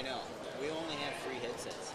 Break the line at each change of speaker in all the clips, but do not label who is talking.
I know. We only have free headsets.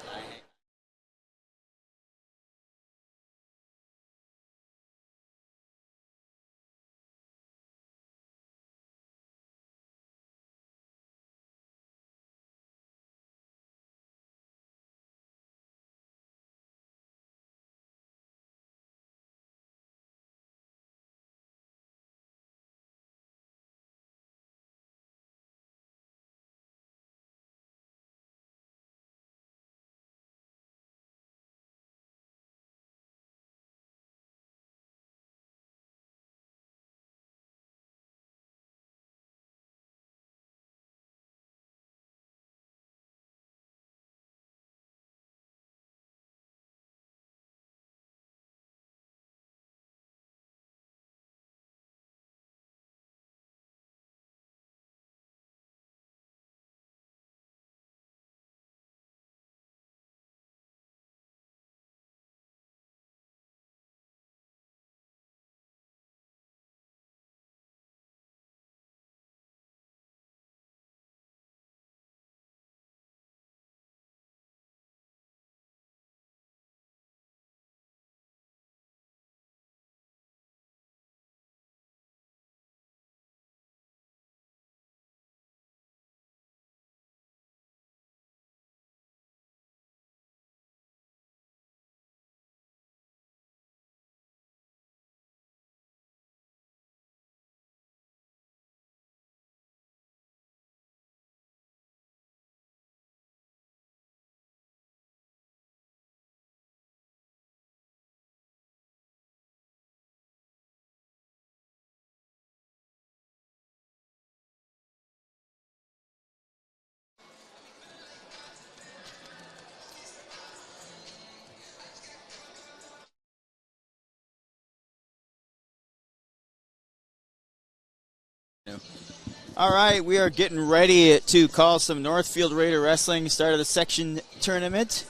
All right, we are getting ready to call some Northfield Raider Wrestling, start of the section tournament.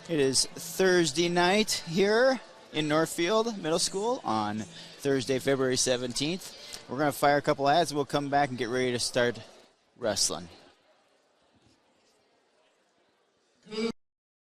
It is Thursday night here in Northfield Middle School on Thursday, February 17th. We're going to fire a couple ads and we'll come back and get ready to start wrestling.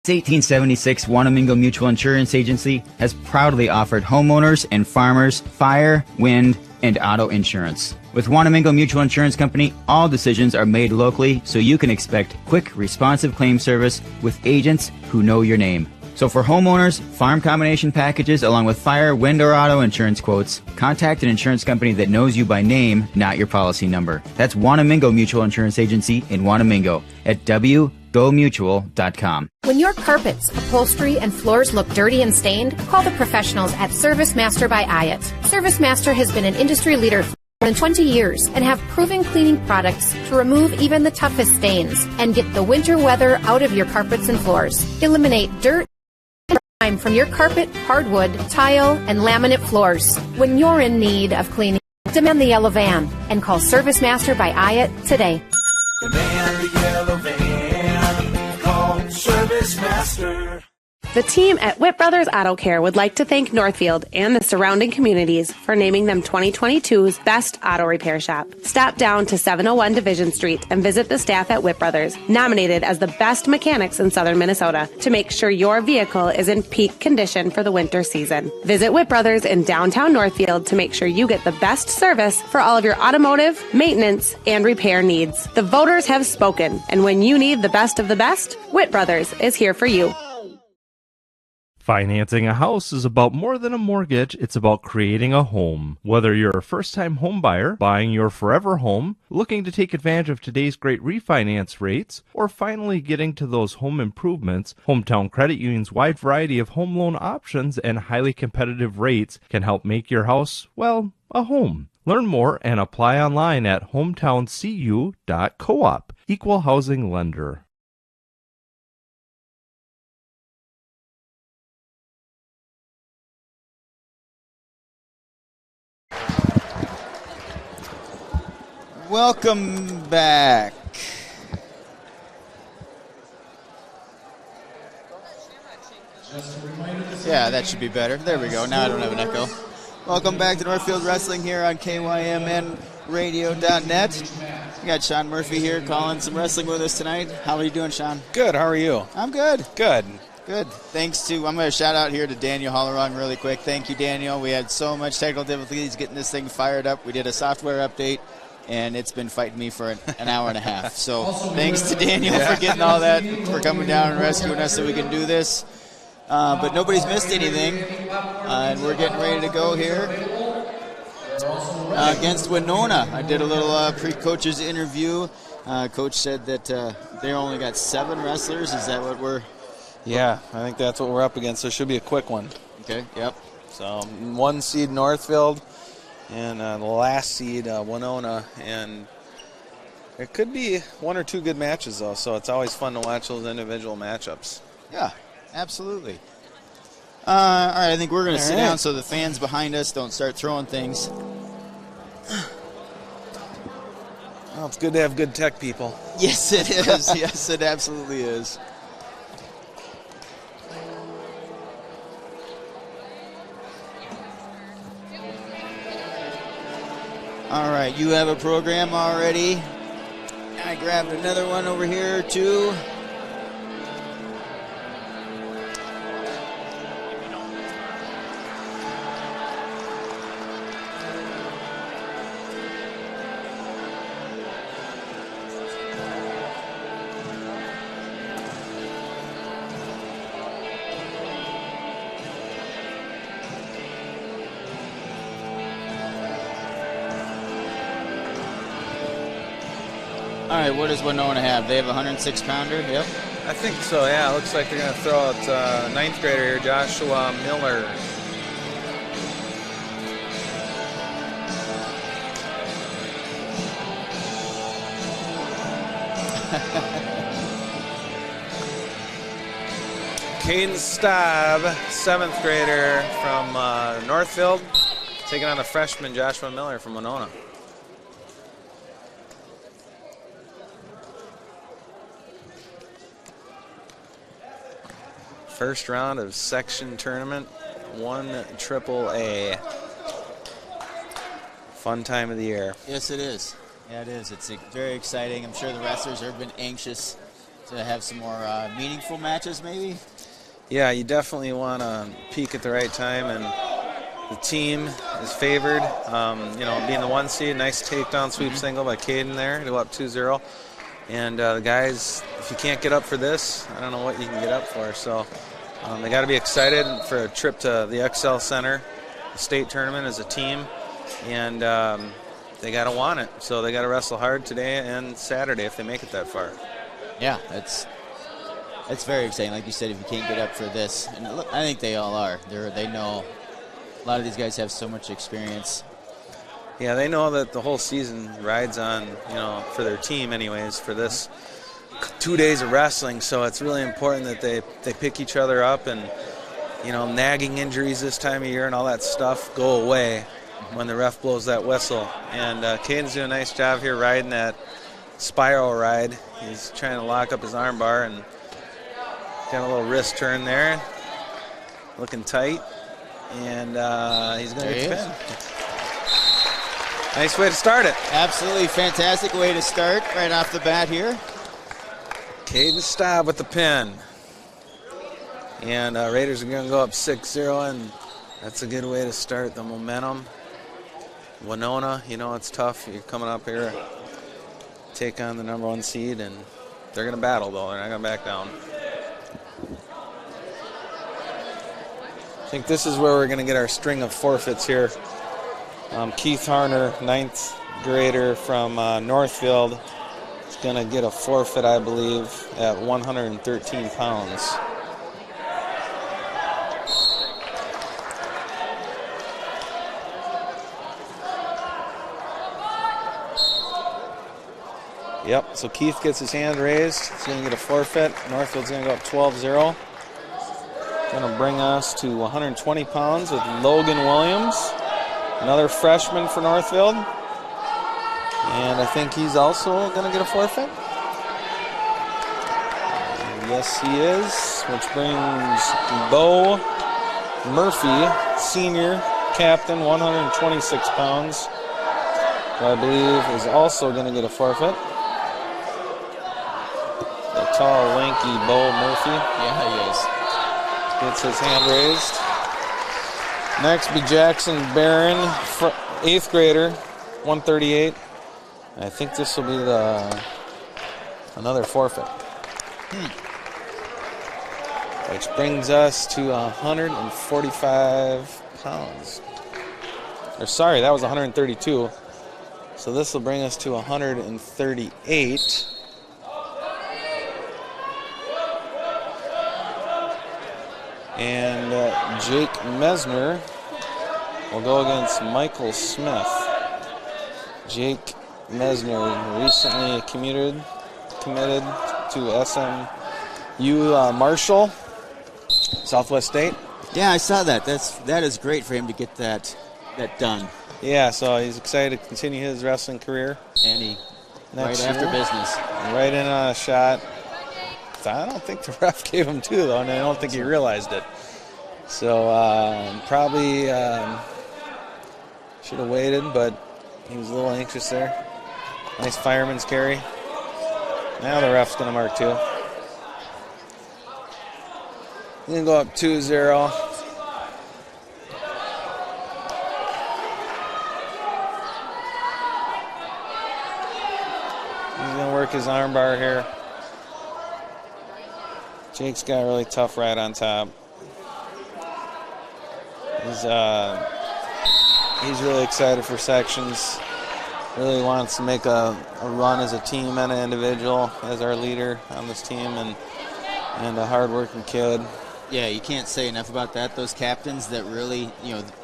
Since 1876, Wanamingo Mutual Insurance Agency has proudly offered homeowners and farmers fire, wind, and auto insurance. With Wanamingo Mutual Insurance Company, all decisions are made locally, so you can expect quick, responsive claim service with agents who know your name. So for homeowners, farm combination packages, along with fire, wind, or auto insurance quotes, contact an insurance company that knows you by name, not your policy number. That's Wanamingo Mutual Insurance Agency in Wanamingo at wgomutual.com.
When your carpets, upholstery, and floors look dirty and stained, call the professionals at Service Master by Ayat. Service Master has been an industry leader for more than 20 years and have proven cleaning products to remove even the toughest stains and get the winter weather out of your carpets and floors. Eliminate dirt and grime from your carpet, hardwood, tile, and laminate floors. When you're in need of cleaning, demand the yellow van and call Service Master by Ayat today.
Demand the yellow van. Call Service Master.
The team at Witt Brothers Auto Care would like to thank Northfield and the surrounding communities for naming them 2022's Best Auto Repair Shop. Stop down to 701 Division Street and visit the staff at Witt Brothers, nominated as the best mechanics in southern Minnesota, to make sure your vehicle is in peak condition for the winter season. Visit Witt Brothers in downtown Northfield to make sure you get the best service for all of your automotive, maintenance, and repair needs. The voters have spoken, and when you need the best of the best, Witt Brothers is here for you.
Financing a house is about more than a mortgage. It's about creating a home. Whether you're a first-time home buyer, buying your forever home, looking to take advantage of today's great refinance rates, or finally getting to those home improvements, Hometown Credit Union's wide variety of home loan options and highly competitive rates can help make your house, well, a home. Learn more and apply online at hometowncu.coop. Equal housing lender.
Welcome back. Yeah, that should be better. There we go. Now I don't have an echo. Welcome back to Northfield Wrestling here on KYMNradio.net. We got Sean Murphy here calling some wrestling with us tonight. How are you doing, Sean?
Good. How are you?
I'm good.
Good.
Good. Thanks to, I'm going to shout out here to Daniel Hollerong really quick. Thank you, Daniel. We had so much technical difficulties getting this thing fired up. We did a software update, and it's been fighting me for an hour and a half. So thanks to Daniel for getting all that, for coming down and rescuing us so we can do this. But nobody's missed anything, and we're getting ready to go here against Winona. I did a little pre-coach's interview. Coach said that they only got 7 wrestlers. Is that what we're...
Yeah, I think that's what we're up against. So it should be a quick one.
Okay, yep.
So 1 seed Northfield and the last seed Winona. And it could be 1 or 2 good matches, though. So it's always fun to watch those individual matchups.
Yeah, absolutely. All right, I think we're going to sit down so the fans behind us don't start throwing things.
Well, it's good to have good tech people.
Yes, it is. Yes, it absolutely is. All right, you have a program already. I grabbed another one over here, too. All right, what does Winona have? They have a 106-pounder, yep.
I think so, yeah. It looks like they're going to throw out 9th grader here, Joshua Miller. Caden Staub, 7th grader from Northfield, taking on the freshman Joshua Miller from Winona. First round of section tournament, 1 AAA. Fun time of the year.
Yes, it is. Yeah, it is. It's very exciting. I'm sure the wrestlers have been anxious to have some more meaningful matches, maybe.
Yeah, you definitely want to peak at the right time, and the team is favored. Being the 1 seed, nice takedown sweep single by Caden there to go up 2-0. And the guys, if you can't get up for this, I don't know what you can get up for. So they got to be excited for a trip to the XL Center, the state tournament as a team, and they got to want it. So they got to wrestle hard today and Saturday if they make it that far.
Yeah, it's very exciting. Like you said, if you can't get up for this, and look, I think they all are. They know. A lot of these guys have so much experience.
Yeah, they know that the whole season rides on, for their team anyways, for this 2 days of wrestling. So it's really important that they pick each other up, and, nagging injuries this time of year and all that stuff go away when the ref blows that whistle. And Caden's doing a nice job here riding that spiral ride. He's trying to lock up his arm bar and got a little wrist turn there. Looking tight. And he's going to get the pin. Nice way to start it.
Absolutely fantastic way to start right off the bat here.
Caden Staub with the pin. And Raiders are going to go up 6-0, and that's a good way to start the momentum. Winona, it's tough. You're coming up here, take on the number 1 seed, and they're going to battle, though. They're not going to back down. I think this is where we're going to get our string of forfeits here. Keith Harner, 9th grader from Northfield, is going to get a forfeit, I believe, at 113 pounds. Yep, so Keith gets his hand raised. He's going to get a forfeit. Northfield's going to go up 12-0. Going to bring us to 120 pounds with Logan Williams. Another freshman for Northfield. And I think he's also going to get a forfeit. And yes, he is. Which brings Bo Murphy, senior captain, 126 pounds, who I believe is also going to get a forfeit. The tall, lanky Bo Murphy.
Yeah, he is.
Gets his hand raised. Next be Jackson Barron, 8th grader, 138. I think this will be another forfeit. Which brings us to 145 pounds. Or sorry, that was 132. So this will bring us to 138. And Jake Mesner will go against Michael Smith. Jake Mesner recently committed to SMU Marshall, Southwest State.
Yeah, I saw that. That is great for him to get that done.
Yeah, so he's excited to continue his wrestling career.
And he
Next
right after
year.
business.
Right in a shot. I don't think the ref gave him 2, though, and I don't think he realized it. So probably should have waited, but he was a little anxious there. Nice fireman's carry. Now the ref's going to mark 2. He's going to go up 2-0. He's going to work his arm bar here. Jake's got a really tough right on top. He's really excited for sections. Really wants to make a run as a team and an individual as our leader on this team, and a hard-working kid.
Yeah, you can't say enough about that. Those captains that really,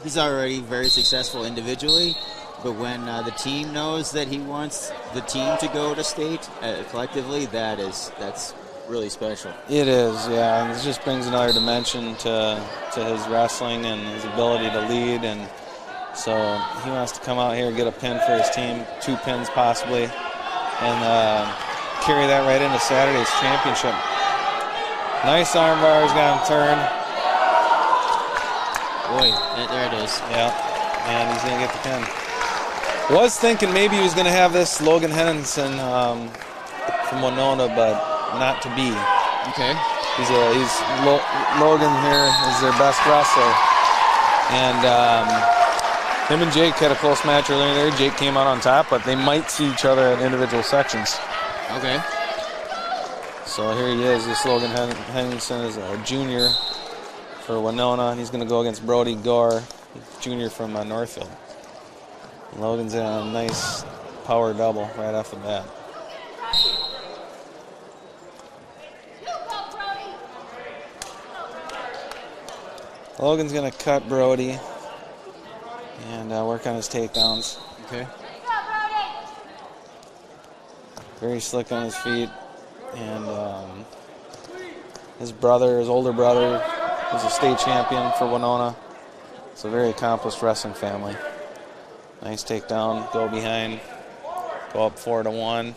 he's already very successful individually, but when the team knows that he wants the team to go to state collectively, that's really special.
It is, yeah, and it just brings another dimension to his wrestling and his ability to lead, and so he wants to come out here and get a pin for his team, 2 pins possibly, and carry that right into Saturday's championship. Nice arm bars, got him turned.
Boy, there it is.
Yeah, and he's going to get the pin. Was thinking maybe he was going to have this Logan Henningsen from Winona, but not to be.
Okay.
Logan here is their best wrestler, and him and Jake had a close match earlier there. Jake came out on top, but they might see each other at individual sections.
Okay.
So here he is. This Logan Henningsen is a junior for Winona, and he's going to go against Brody Gore, junior from Northfield. Logan's in a nice power double right off the bat. Logan's going to cut Brody and work on his takedowns.
Okay.
Very slick on his feet. And his older brother, was a state champion for Winona. It's a very accomplished wrestling family. Nice takedown, go behind, go up 4-1.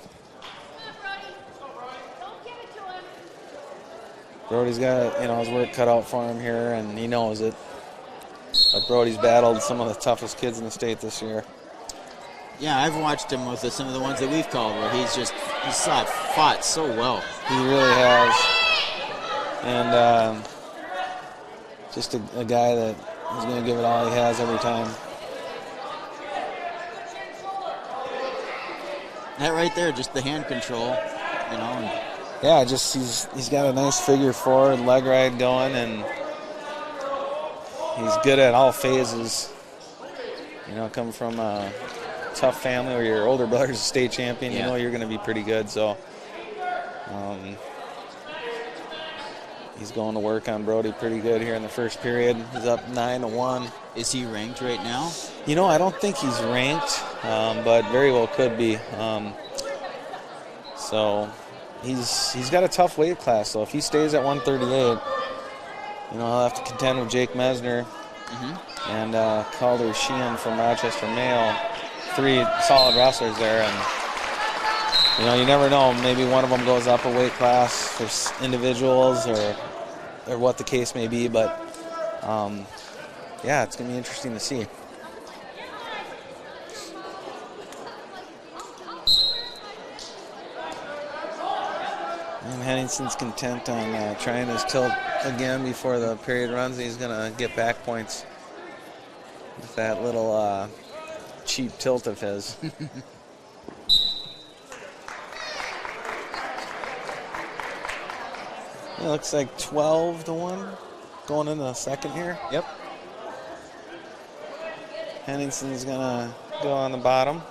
Brody's got his work cut out for him here, and he knows it. But Brody's battled some of the toughest kids in the state this year.
Yeah, I've watched him with some of the ones that we've called where he's fought so well.
He really has. And just a guy that is going to give it all he has every time.
That right there, just the hand control, And
yeah, just he's got a nice figure 4 leg ride going, and he's good at all phases. Coming from a tough family where your older brother's a state champion, you know you're going to be pretty good. So he's going to work on Brody pretty good here in the first period. He's up 9-1.
Is he ranked right now?
I don't think he's ranked, but very well could be. So he's got a tough weight class. So if he stays at 138, he'll have to contend with Jake Mesner and Calder Sheehan from Rochester Mayo. 3 solid wrestlers there, and you never know. Maybe one of them goes up a weight class for individuals, or what the case may be. But yeah, it's gonna be interesting to see. And Henningson's content on trying his tilt again before the period runs. He's going to get back points with that little cheap tilt of his. It looks like 12-1 going into the second here.
Yep.
Henningson's going to go on the bottom.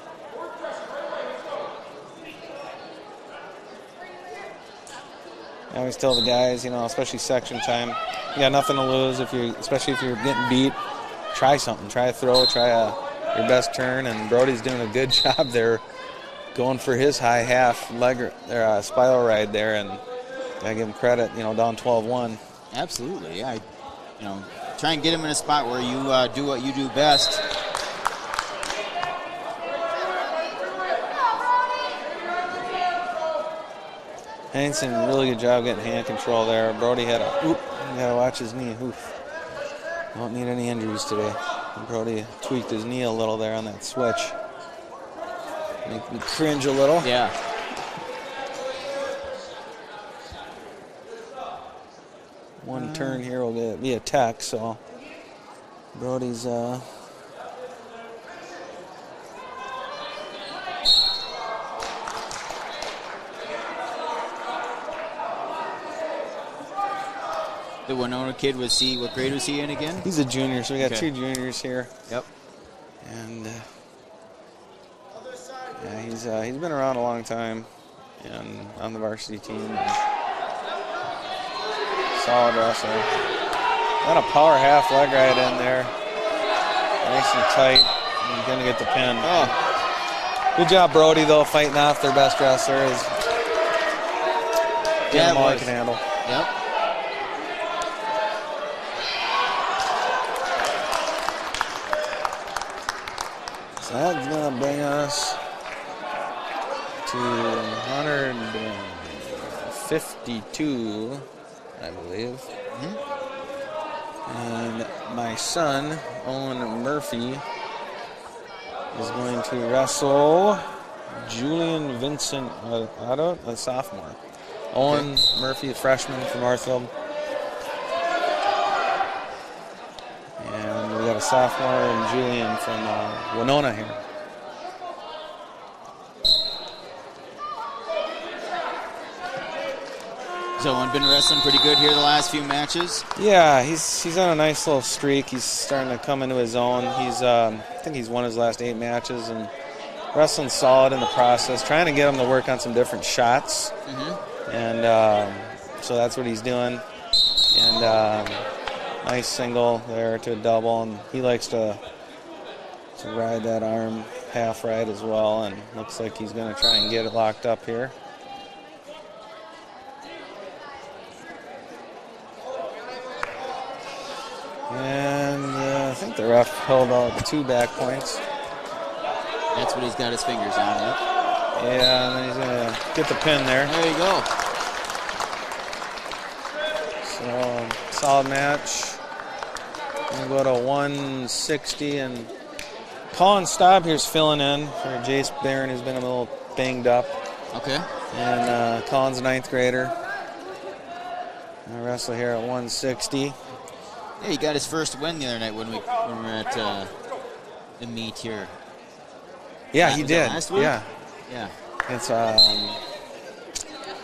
I always tell the guys, you know, especially section time, you got nothing to lose. Especially if you're getting beat, try something. Try a throw. Try your best turn. And Brody's doing a good job there, going for his high half leg or spiral ride there, and I give him credit. You know, down 12-1.
Absolutely. Yeah. Try and get him in a spot where you do what you do best.
Henningson, really good job getting hand control there. Brody had you gotta watch his knee. Oof. Don't need any injuries today. Brody tweaked his knee a little there on that switch. Make me cringe a little.
Yeah.
One turn here will be a tech, so Brody's
The Winona kid what grade was he in again?
He's a junior, so we got two juniors here.
Yep.
And yeah, he's been around a long time and on the varsity team. Solid wrestler. Got a power half leg ride in there. Nice and tight. He's gonna get the pin.
Oh.
Good job, Brody, though, fighting off their best wrestler. Getting all he can handle.
Yep.
So that's going to bring us to 152, I believe. And my son, Owen Murphy, is going to wrestle Julian Vincent Otto, a sophomore. Owen Murphy, a freshman from Northfield. And we got a sophomore and Julian from Winona here.
So Owen been wrestling pretty good here the last few matches.
Yeah, he's on a nice little streak. He's starting to come into his own. I think he's won his last 8 matches and wrestling solid in the process. Trying to get him to work on some different shots, and so that's what he's doing. And nice single there to a double, and he likes to ride that arm half right as well. And looks like he's going to try and get it locked up here. And I think the ref held out the 2 back points.
That's what he's got his fingers on. Yep.
Yeah, and then he's going to get the pin there.
There you go.
So, solid match. We'll go to 160, and Colin Staub here's filling in for Jace Barron, who's been a little banged up.
Okay.
And Colin's a 9th grader. I wrestle here at 160.
Yeah, he got his first win the other night when we were at the meet here.
Yeah, he did.
Last week?
Yeah.
Yeah.
It's what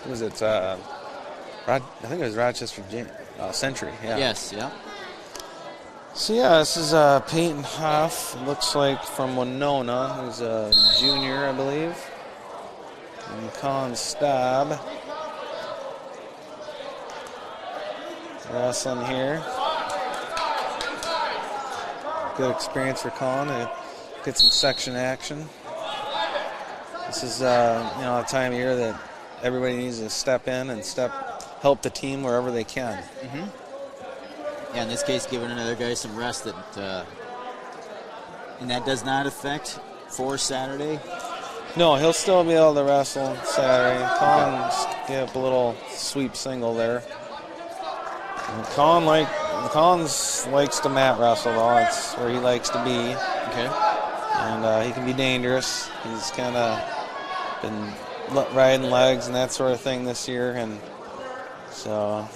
was it? I think it was Rochester Century. Yeah.
Yes. Yeah.
So yeah, this is Peyton Huff. Looks like from Winona, who's a junior, I believe. And Colin Staub wrestling here. Good experience for Colin to get some section action. This is a time of year that everybody needs to step in and help the team wherever they can.
Yeah, in this case, giving another guy some rest and that does not affect for Saturday.
No, he'll still be able to wrestle Saturday. Colin's gave up a little sweep single there. And Collins likes to mat wrestle, though. It's where he likes to be.
Okay.
And he can be dangerous. He's kind of been riding legs and that sort of thing this year, and so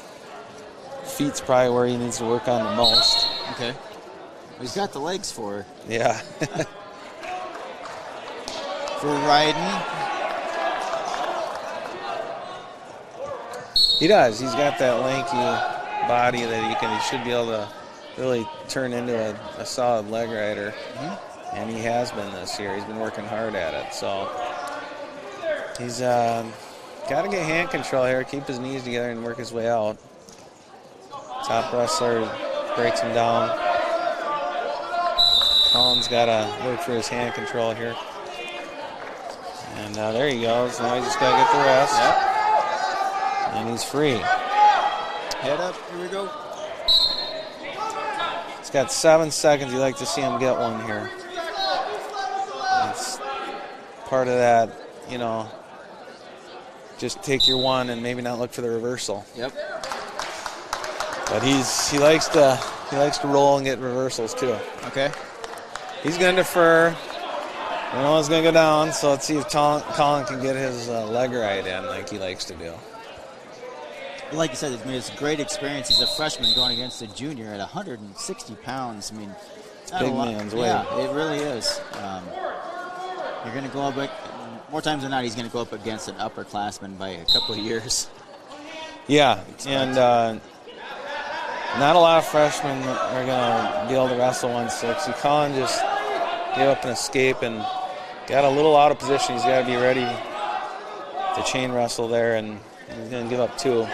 feet's probably where he needs to work on the most.
Okay. He's got the legs for it.
Yeah.
For riding.
He does. He's got that lanky body that he should be able to really turn into a solid leg rider. And he has been this year. He's been working hard at it. So he's got to get hand control here, keep his knees together and work his way out. Top wrestler breaks him down. Colin's got to work for his hand control here. And there he goes. Now he's just got to get the rest.
Yep.
And he's free.
Head up. Here we go.
He's got 7 seconds. You like to see him get one here. It's part of that, just take your one and maybe not look for the reversal.
Yep.
But he likes to roll and get reversals too.
Okay.
He's going to defer. One's going to go down, so let's see if Colin can get his leg right in like he likes to do.
Like you said, it's a great experience. He's a freshman going against a junior at 160 pounds. I mean,
it's big man's weight.
Yeah, it really is. You're going to go up, more times than not, he's going to go up against an upperclassman by a couple of years.
Yeah, and not a lot of freshmen are going to be able to wrestle 160. Colin just gave up an escape and got a little out of position. He's got to be ready to chain wrestle there, and he's going to give up 2.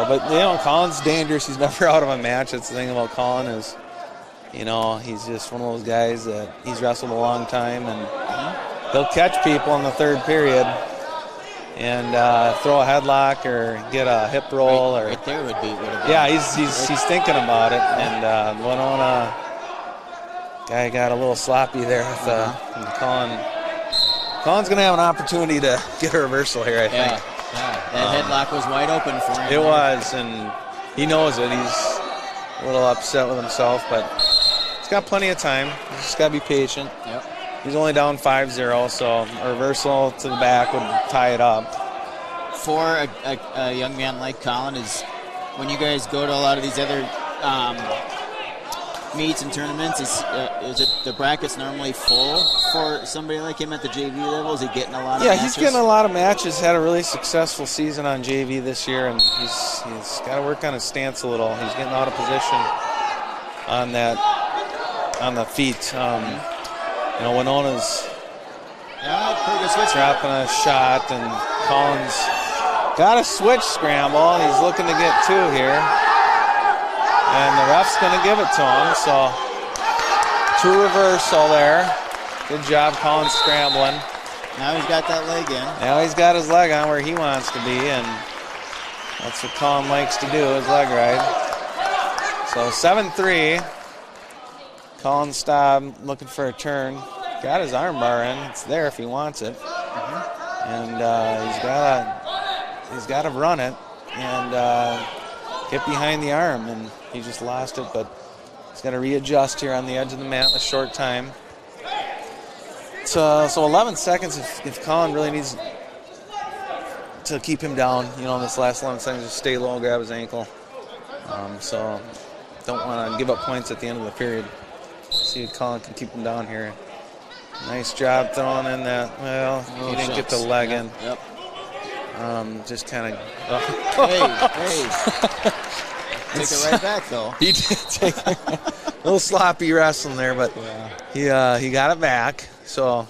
But Colin's dangerous. He's never out of a match. That's the thing about Colin is, he's just one of those guys that he's wrestled a long time, and he'll catch people in the third period and throw a headlock or get a hip roll.
Right there would be.
Yeah, he's thinking about it, and Winona guy got a little sloppy there with Colin. Colin's going to have an opportunity to get a reversal here, I think.
Yeah. That headlock was wide open for him.
It was, and he knows it. He's a little upset with himself, but he's got plenty of time. He's just got to be patient.
Yep.
He's only down 5-0, so a reversal to the back would tie it up.
For a young man like Colin, is when you guys go to a lot of these other meets and tournaments, is it the brackets normally full for somebody like him at the JV level? Is he getting a lot of matches?
Yeah, he's getting a lot of matches. Had a really successful season on JV this year, and he's got to work on his stance a little. He's getting out of position on the feet. Winona's
pretty good switch.
dropping a shot, and Colin's got a switch scramble, and he's looking to get 2 here. And the ref's going to give it to him, so 2 reversal there. Good job, Colin scrambling.
Now he's got that leg in.
Now he's got his leg on where he wants to be, and that's what Colin likes to do, his leg ride. So 7-3. Colin stopped looking for a turn. Got his arm bar in. It's there if he wants it. And he's got to run it and get behind the arm, and he just lost it, but he's got to readjust here on the edge of the mat in a short time. So 11 seconds if Colin really needs to keep him down, this last 11 seconds, just stay low, grab his ankle. So don't want to give up points at the end of the period. See if Colin can keep him down here. Nice job throwing in that. Well, he didn't get the leg in.
Yep.
Just kind of.
Hey. Take it right back, though.
He did take a little sloppy wrestling there, but he got it back. So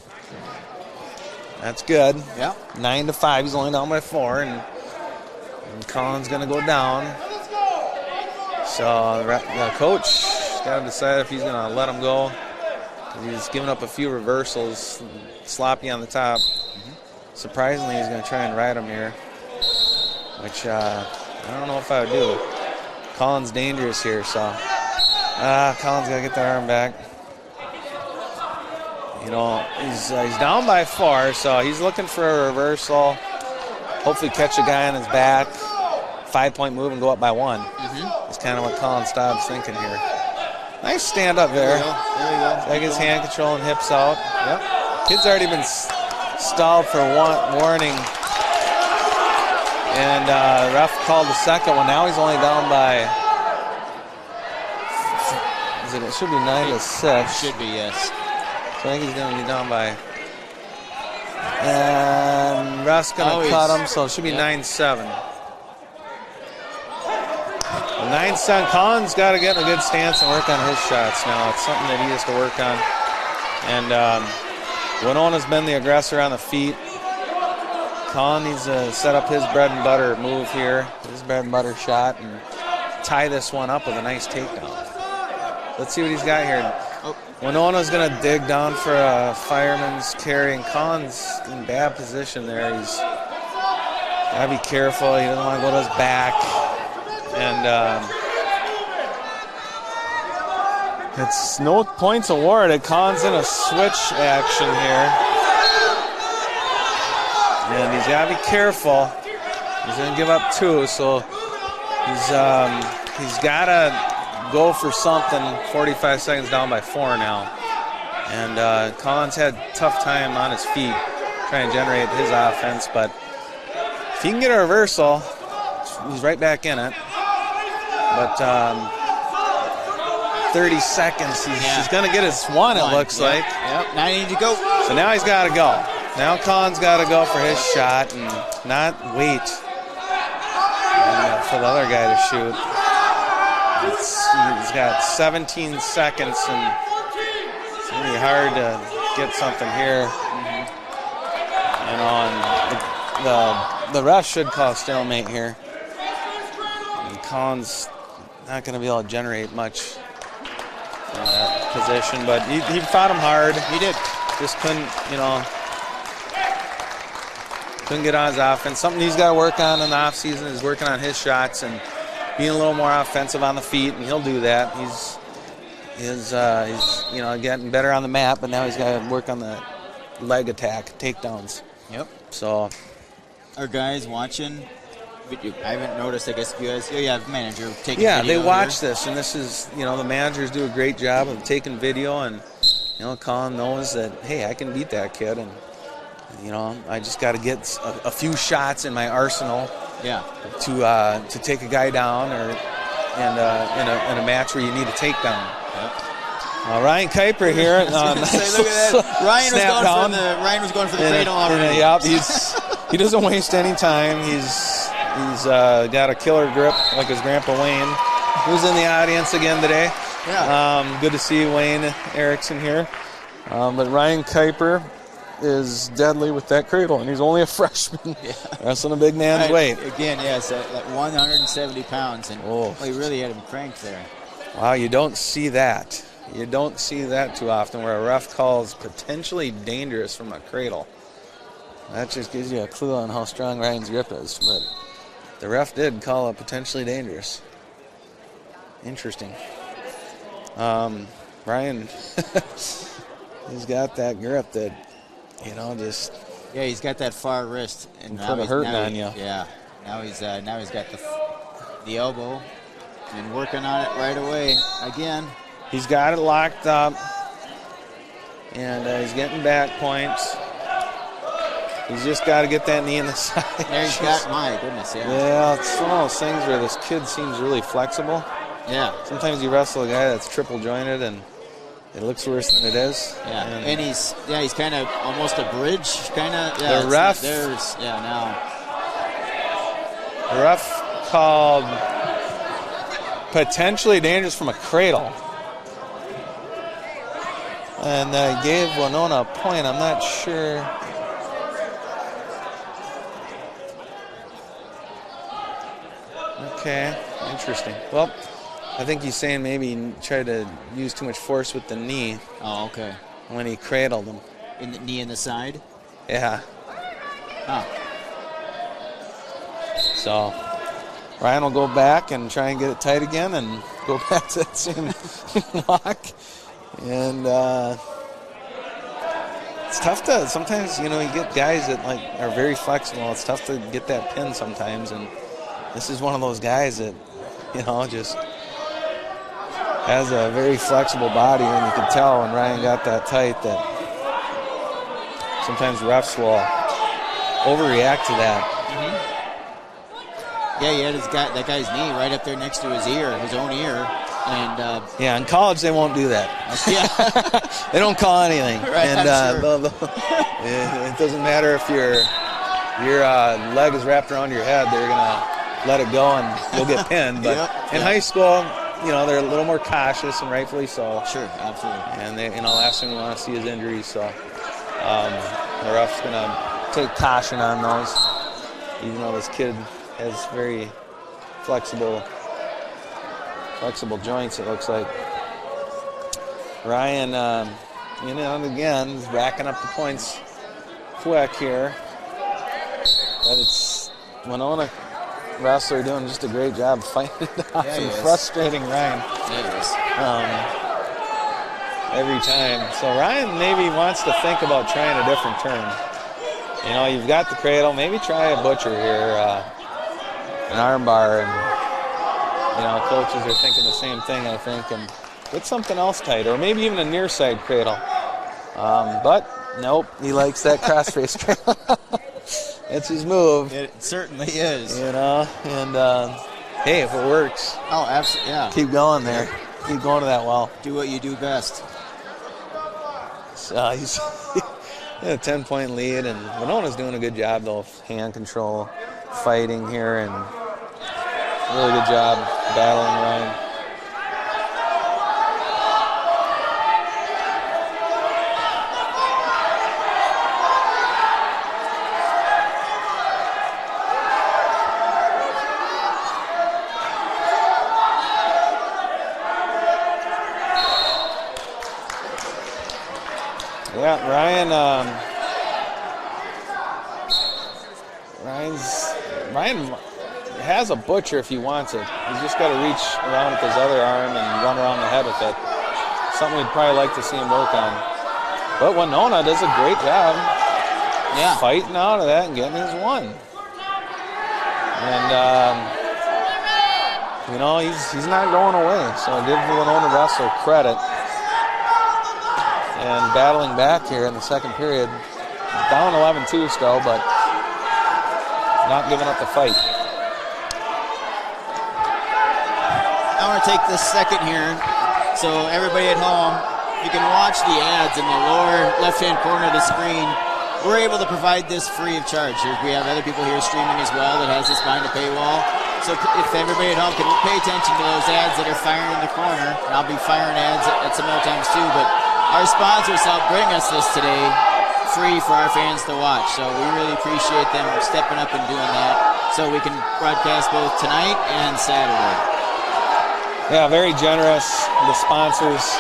that's good.
Yeah.
9-5. He's only down by 4, and Colin's going to go down. So the coach got to decide if he's going to let him go. He's given up a few reversals, sloppy on the top. Surprisingly, he's going to try and ride him here, which I don't know if I would do. Colin's dangerous here, so Colin's got to get that arm back. He's down by 4, so he's looking for a reversal. Hopefully catch a guy on his back, 5-point move, and go up by 1. It's kind of what Colin Staub's thinking here. Nice stand up there.
There we go.
Like his hand control and hips out. Yep. Kid's already been stalled for warning. And ref called the second one. Now he's only down by, it should be 9-6.
Should be, yes.
So I think he's going to be down by, and ref's going to cut him, so it should be 9-7. 9-7. Collins got to get in a good stance and work on his shots now. It's something that he has to work on. And Winona's been the aggressor on the feet. Collins needs to set up his bread and butter move here, his bread and butter shot, and tie this one up with a nice takedown. Let's see what he's got here. Winona's going to dig down for a fireman's carry, and Collins in bad position there. He's got to be careful. He doesn't want to go to his back. And it's no points awarded. Collins in a switch action here. And he's got to be careful. He's going to give up 2, so he's got to go for something. 45 seconds down by 4 now. And Collins had a tough time on his feet trying to generate his offense, but if he can get a reversal, he's right back in it. But 30 seconds, he's going to get his one, it looks like.
Yep, 90 to go.
So now he's got to go. Now Collins got to go for his shot and not wait for the other guy to shoot. He's got 17 seconds, and it's going to be hard to get something here. You know, and the ref should call stalemate here. And Collins not going to be able to generate much in that position, but he fought him hard.
He did.
Just couldn't, couldn't get on his offense. Something he's got to work on in the offseason is working on his shots and being a little more offensive on the feet, and he'll do that. He's getting better on the mat, but now he's got to work on the leg attack, takedowns.
Yep.
So
our guys watching, I haven't noticed, I guess you guys, manager taking
video.
They
watch this, and this is, the managers do a great job of taking video, and, Colin knows that, hey, I can beat that kid, and, I just got to get a few shots in my arsenal to take a guy down or in a match where you need a takedown.
Yep.
Ryan Kuiper here.
Look at that. Ryan was going for the cradle already.
He doesn't waste any time. He's got a killer grip like his grandpa Wayne, who's in the audience again today.
Yeah.
Good to see Wayne Erickson here. But Ryan Kuiper is deadly with that cradle, and he's only a freshman. Wrestling a big man's weight.
Again, yes, at 170 pounds, and he really had him cranked there.
Wow, you don't see that. You don't see that too often, where a ref calls potentially dangerous from a cradle. That just gives you a clue on how strong Ryan's grip is. But the ref did call it potentially dangerous. Interesting. Ryan, he's got that grip that, just...
Yeah, he's got that far wrist. And
put a hurting on you.
Yeah. Now he's got the elbow and working on it right away again.
He's got it locked up, and he's getting back points. He's just got to get that knee in the side.
There he's got, my goodness,
Yeah, it's one of those things where this kid seems really flexible.
Yeah.
Sometimes you wrestle a guy that's triple jointed, and it looks worse than it is.
Yeah, and he's kind of almost a bridge, kind of.
Yeah, the ref.
Now.
The ref called potentially dangerous from a cradle. And gave Winona a point. I'm not sure. Okay, interesting. Well, I think he's saying maybe he tried to use too much force with the knee.
Oh, okay.
When he cradled him.
In the knee in the side?
Yeah.
Huh.
So Ryan will go back and try and get it tight again and go back to that same lock. And it's tough to sometimes, you get guys that are very flexible. It's tough to get that pin sometimes, and this is one of those guys that, just has a very flexible body, and you can tell when Ryan got that tight that sometimes refs will overreact to that.
Yeah, he had that guy's knee right up there next to his ear, his own ear. And
yeah, in college they won't do that.
Yeah.
They don't call anything.
Right,
and it doesn't matter if your leg is wrapped around your head, they're going to let it go and you'll get pinned. But in high school, they're a little more cautious, and rightfully so.
Sure, absolutely.
And they, last thing we want to see is injuries. So the ref's going to take caution on those, even though this kid has very flexible joints, it looks like. Ryan, again, is racking up the points quick here. But it's Winona wrestler doing just a great job fighting it off and frustrating Ryan. Every time. So Ryan maybe wants to think about trying a different turn. You've got the cradle. Maybe try a butcher here, an arm bar, and coaches are thinking the same thing, I think, and get something else tight, or maybe even a near side cradle. But nope, he likes that cross-face cradle. It's his move.
It certainly is.
And hey, if it works,
absolutely, yeah.
Keep going there. Keep going to that well.
Do what you do best.
He's a 10-point lead, and Winona's doing a good job though of hand control, fighting here, and really good job battling Ryan. Yeah, Ryan has a butcher if he wants it. He's just got to reach around with his other arm and run around the head with it. Something we'd probably like to see him work on. But Winona does a great job fighting out of that and getting his one. And, he's not going away. So give the Winona wrestler credit. And battling back here in the second period. Down 11-2 still, but not giving up the fight.
I want to take this second here, so everybody at home, you can watch the ads in the lower left-hand corner of the screen. We're able to provide this free of charge. We have other people here streaming as well that has this behind a paywall. So if everybody at home can pay attention to those ads that are firing in the corner, and I'll be firing ads at some other times too, but our sponsors help bring us this today free for our fans to watch. So we really appreciate them stepping up and doing that so we can broadcast both tonight and Saturday.
Yeah, very generous, the sponsors,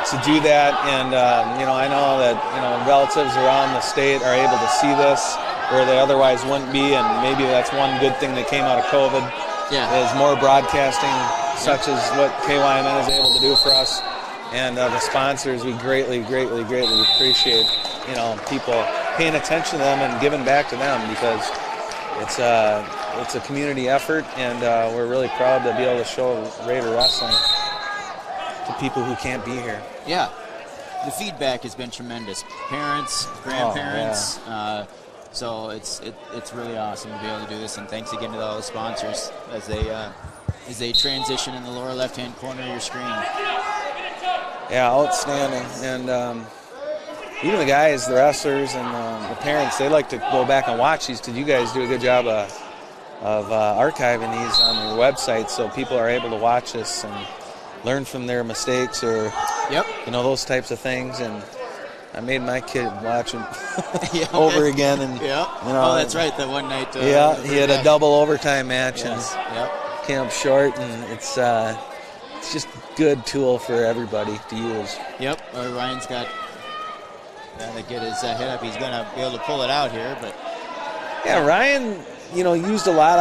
to do that. And, I know that, relatives around the state are able to see this where they otherwise wouldn't be. And maybe that's one good thing that came out of COVID is more broadcasting, such as what KYMN is able to do for us. And the sponsors, we greatly, greatly, greatly appreciate, people paying attention to them and giving back to them, because it's a community effort, and we're really proud to be able to show Raider wrestling to people who can't be here.
Yeah, the feedback has been tremendous. Parents, grandparents, so it's really awesome to be able to do this. And thanks again to all the sponsors as they transition in the lower left-hand corner of your screen.
Yeah, outstanding. And even the guys, the wrestlers, and the parents, they like to go back and watch these, because you guys do a good job of archiving these on your website, so people are able to watch this and learn from their mistakes, or those types of things. And I made my kid watch them over again. And
that's right, the one night.
He had a double overtime match and came up short, and it's just a good tool for everybody to use.
Yep, Ryan's got to get his head up. He's going to be able to pull it out here, but
Ryan, used a lot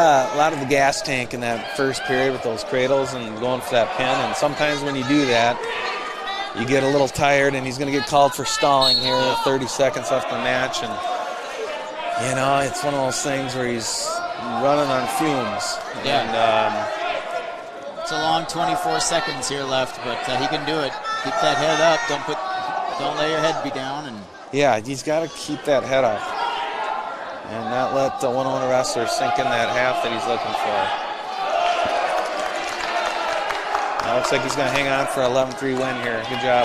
of the gas tank in that first period with those cradles and going for that pin. And sometimes when you do that, you get a little tired, and he's going to get called for stalling here. 30 seconds left in the match, and it's one of those things where he's running on fumes. And
It's a long 24 seconds here left, but he can do it. Keep that head up. Don't let your head be down. And
yeah, he's got to keep that head up and not let the one-on-one wrestler sink in that half that he's looking for. Now looks like he's going to hang on for an 11-3 win here. Good job.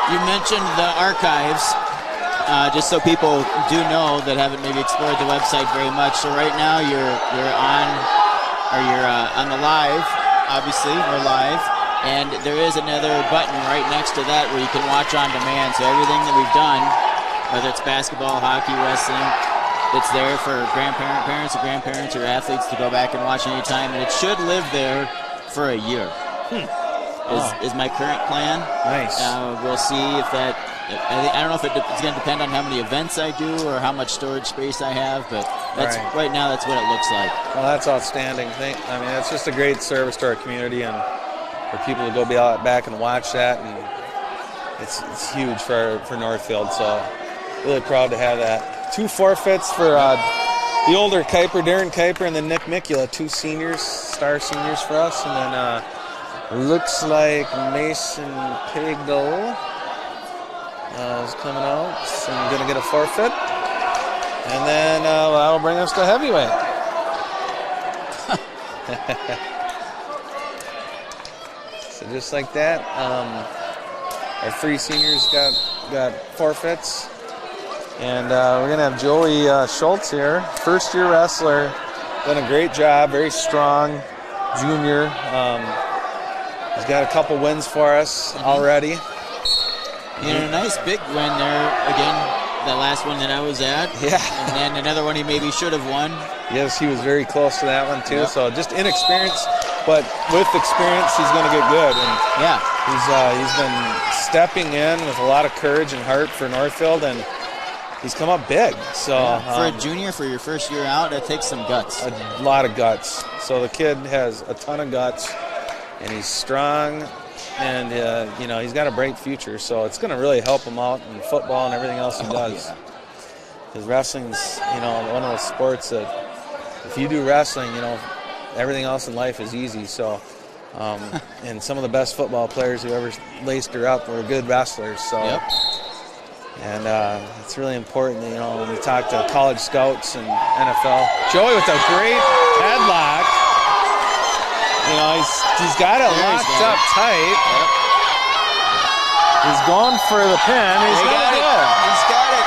You mentioned the archives, just so people do know that haven't maybe explored the website very much. So right now you're on the live. Obviously, we're live, and there is another button right next to that where you can watch on demand. So everything that we've done, whether it's basketball, hockey, wrestling, it's there for parents or grandparents or athletes to go back and watch anytime, and it should live there for a year. Is my current plan.
Nice.
We'll see if that. I don't know if it's going to depend on how many events I do or how much storage space I have, but that's right now. That's what it looks like.
Well, that's outstanding. I mean, that's just a great service to our community and for people to go back and watch that, and it's huge for Northfield. So really proud to have that. 2 forfeits for the older Kuiper, Darren Kuiper, and then Nick Mikula, 2 seniors, star seniors for us, and then. Looks like Mason Pagel is coming out and going to get a forfeit. And then that'll bring us to heavyweight. So just like that, our 3 seniors got forfeits. And we're going to have Joey Schultz here, first-year wrestler. Done a great job, very strong junior. He's got a couple wins for us already.
And a nice big win there, again, that last one that I was at.
Yeah.
And then another one he maybe should have won.
Yes, he was very close to that one, too. Yep. So just inexperience, but with experience, he's going to get good. And
yeah,
he's been stepping in with a lot of courage and heart for Northfield, and he's come up big. So
for a junior, for your first year out, that takes some guts.
A lot of guts. So the kid has a ton of guts. And he's strong, and he's got a bright future. So it's going to really help him out in football and everything else he does. Because wrestling's, one of those sports that if you do wrestling, everything else in life is easy. So, and some of the best football players who ever laced her up were good wrestlers. So, and it's really important, when we talk to college scouts and NFL. Joey with a great headlock. He's got it locked up tight. Yep. He's going for the pin. He's got it.
He's got it.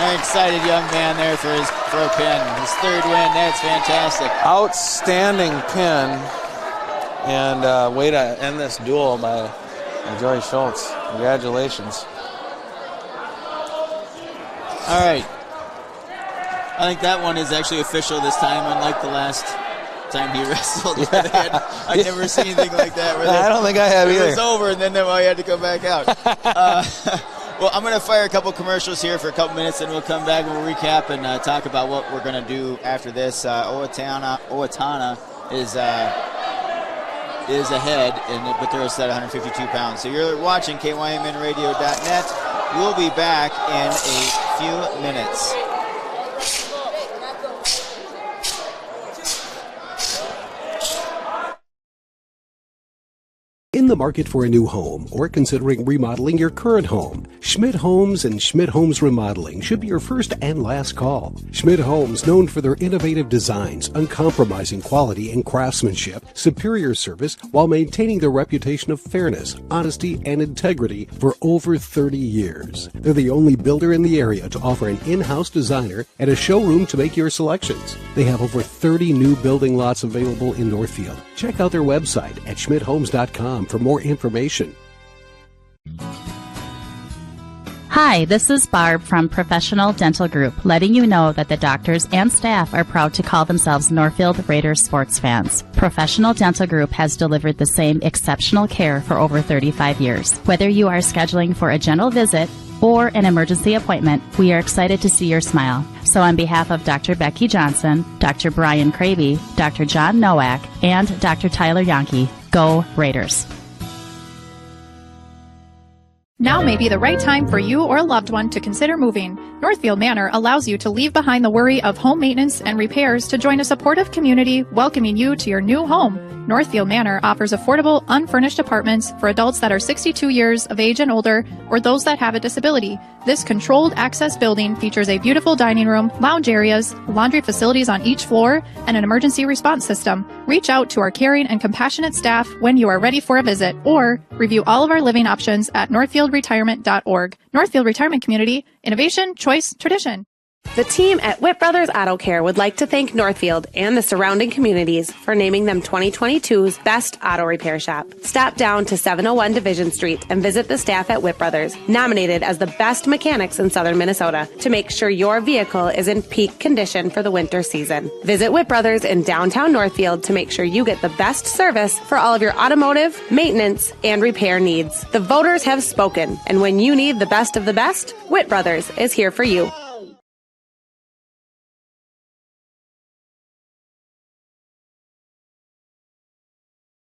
An excited young man there for a pin. His 3rd win. That's fantastic.
Outstanding pin. And way to end this duel by Joey Schultz. Congratulations.
All right. I think that one is actually official this time, unlike the last time he wrestled. I've never seen anything like that.
I don't think I have either.
It was over, and then he had to come back out. Well, I'm going to fire a couple commercials here for a couple minutes, and we'll come back and we'll recap and talk about what we're going to do after this. Owatonna is ahead, but they're set 152 pounds. So you're watching KYMNradio.net. We'll be back in a few minutes.
In the market for a new home or considering remodeling your current home, Schmidt Homes and Schmidt Homes Remodeling should be your first and last call. Schmidt Homes, known for their innovative designs, uncompromising quality and craftsmanship, superior service, while maintaining their reputation of fairness, honesty, and integrity for over 30 years. They're the only builder in the area to offer an in-house designer and a showroom to make your selections. They have over 30 new building lots available in Northfield. Check out their website at schmidthomes.com for more information.
Hi, this is Barb from Professional Dental Group, letting you know that the doctors and staff are proud to call themselves Northfield Raiders sports fans. Professional Dental Group has delivered the same exceptional care for over 35 years. Whether you are scheduling for a general visit or an emergency appointment, we are excited to see your smile. So on behalf of Dr. Becky Johnson, Dr. Brian Kraby, Dr. John Nowak, and Dr. Tyler Yonke, go Raiders.
Now may be the right time for you or a loved one to consider moving. Northfield Manor allows you to leave behind the worry of home maintenance and repairs to join a supportive community welcoming you to your new home. Northfield Manor offers affordable, unfurnished apartments for adults that are 62 years of age and older or those that have a disability. This controlled access building features a beautiful dining room, lounge areas, laundry facilities on each floor, and an emergency response system. Reach out to our caring and compassionate staff when you are ready for a visit, or review all of our living options at northfieldretirement.org. Northfield Retirement Community, innovation, choice, tradition.
The team at Witt Brothers Auto Care would like to thank Northfield and the surrounding communities for naming them 2022's best auto repair shop. Stop down to 701 Division Street and visit the staff at Witt Brothers, nominated as the best mechanics in southern Minnesota, to make sure your vehicle is in peak condition for the winter season. Visit Witt Brothers in downtown Northfield to make sure you get the best service for all of your automotive, maintenance, and repair needs. The voters have spoken, and when you need the best of the best, Witt Brothers is here for you.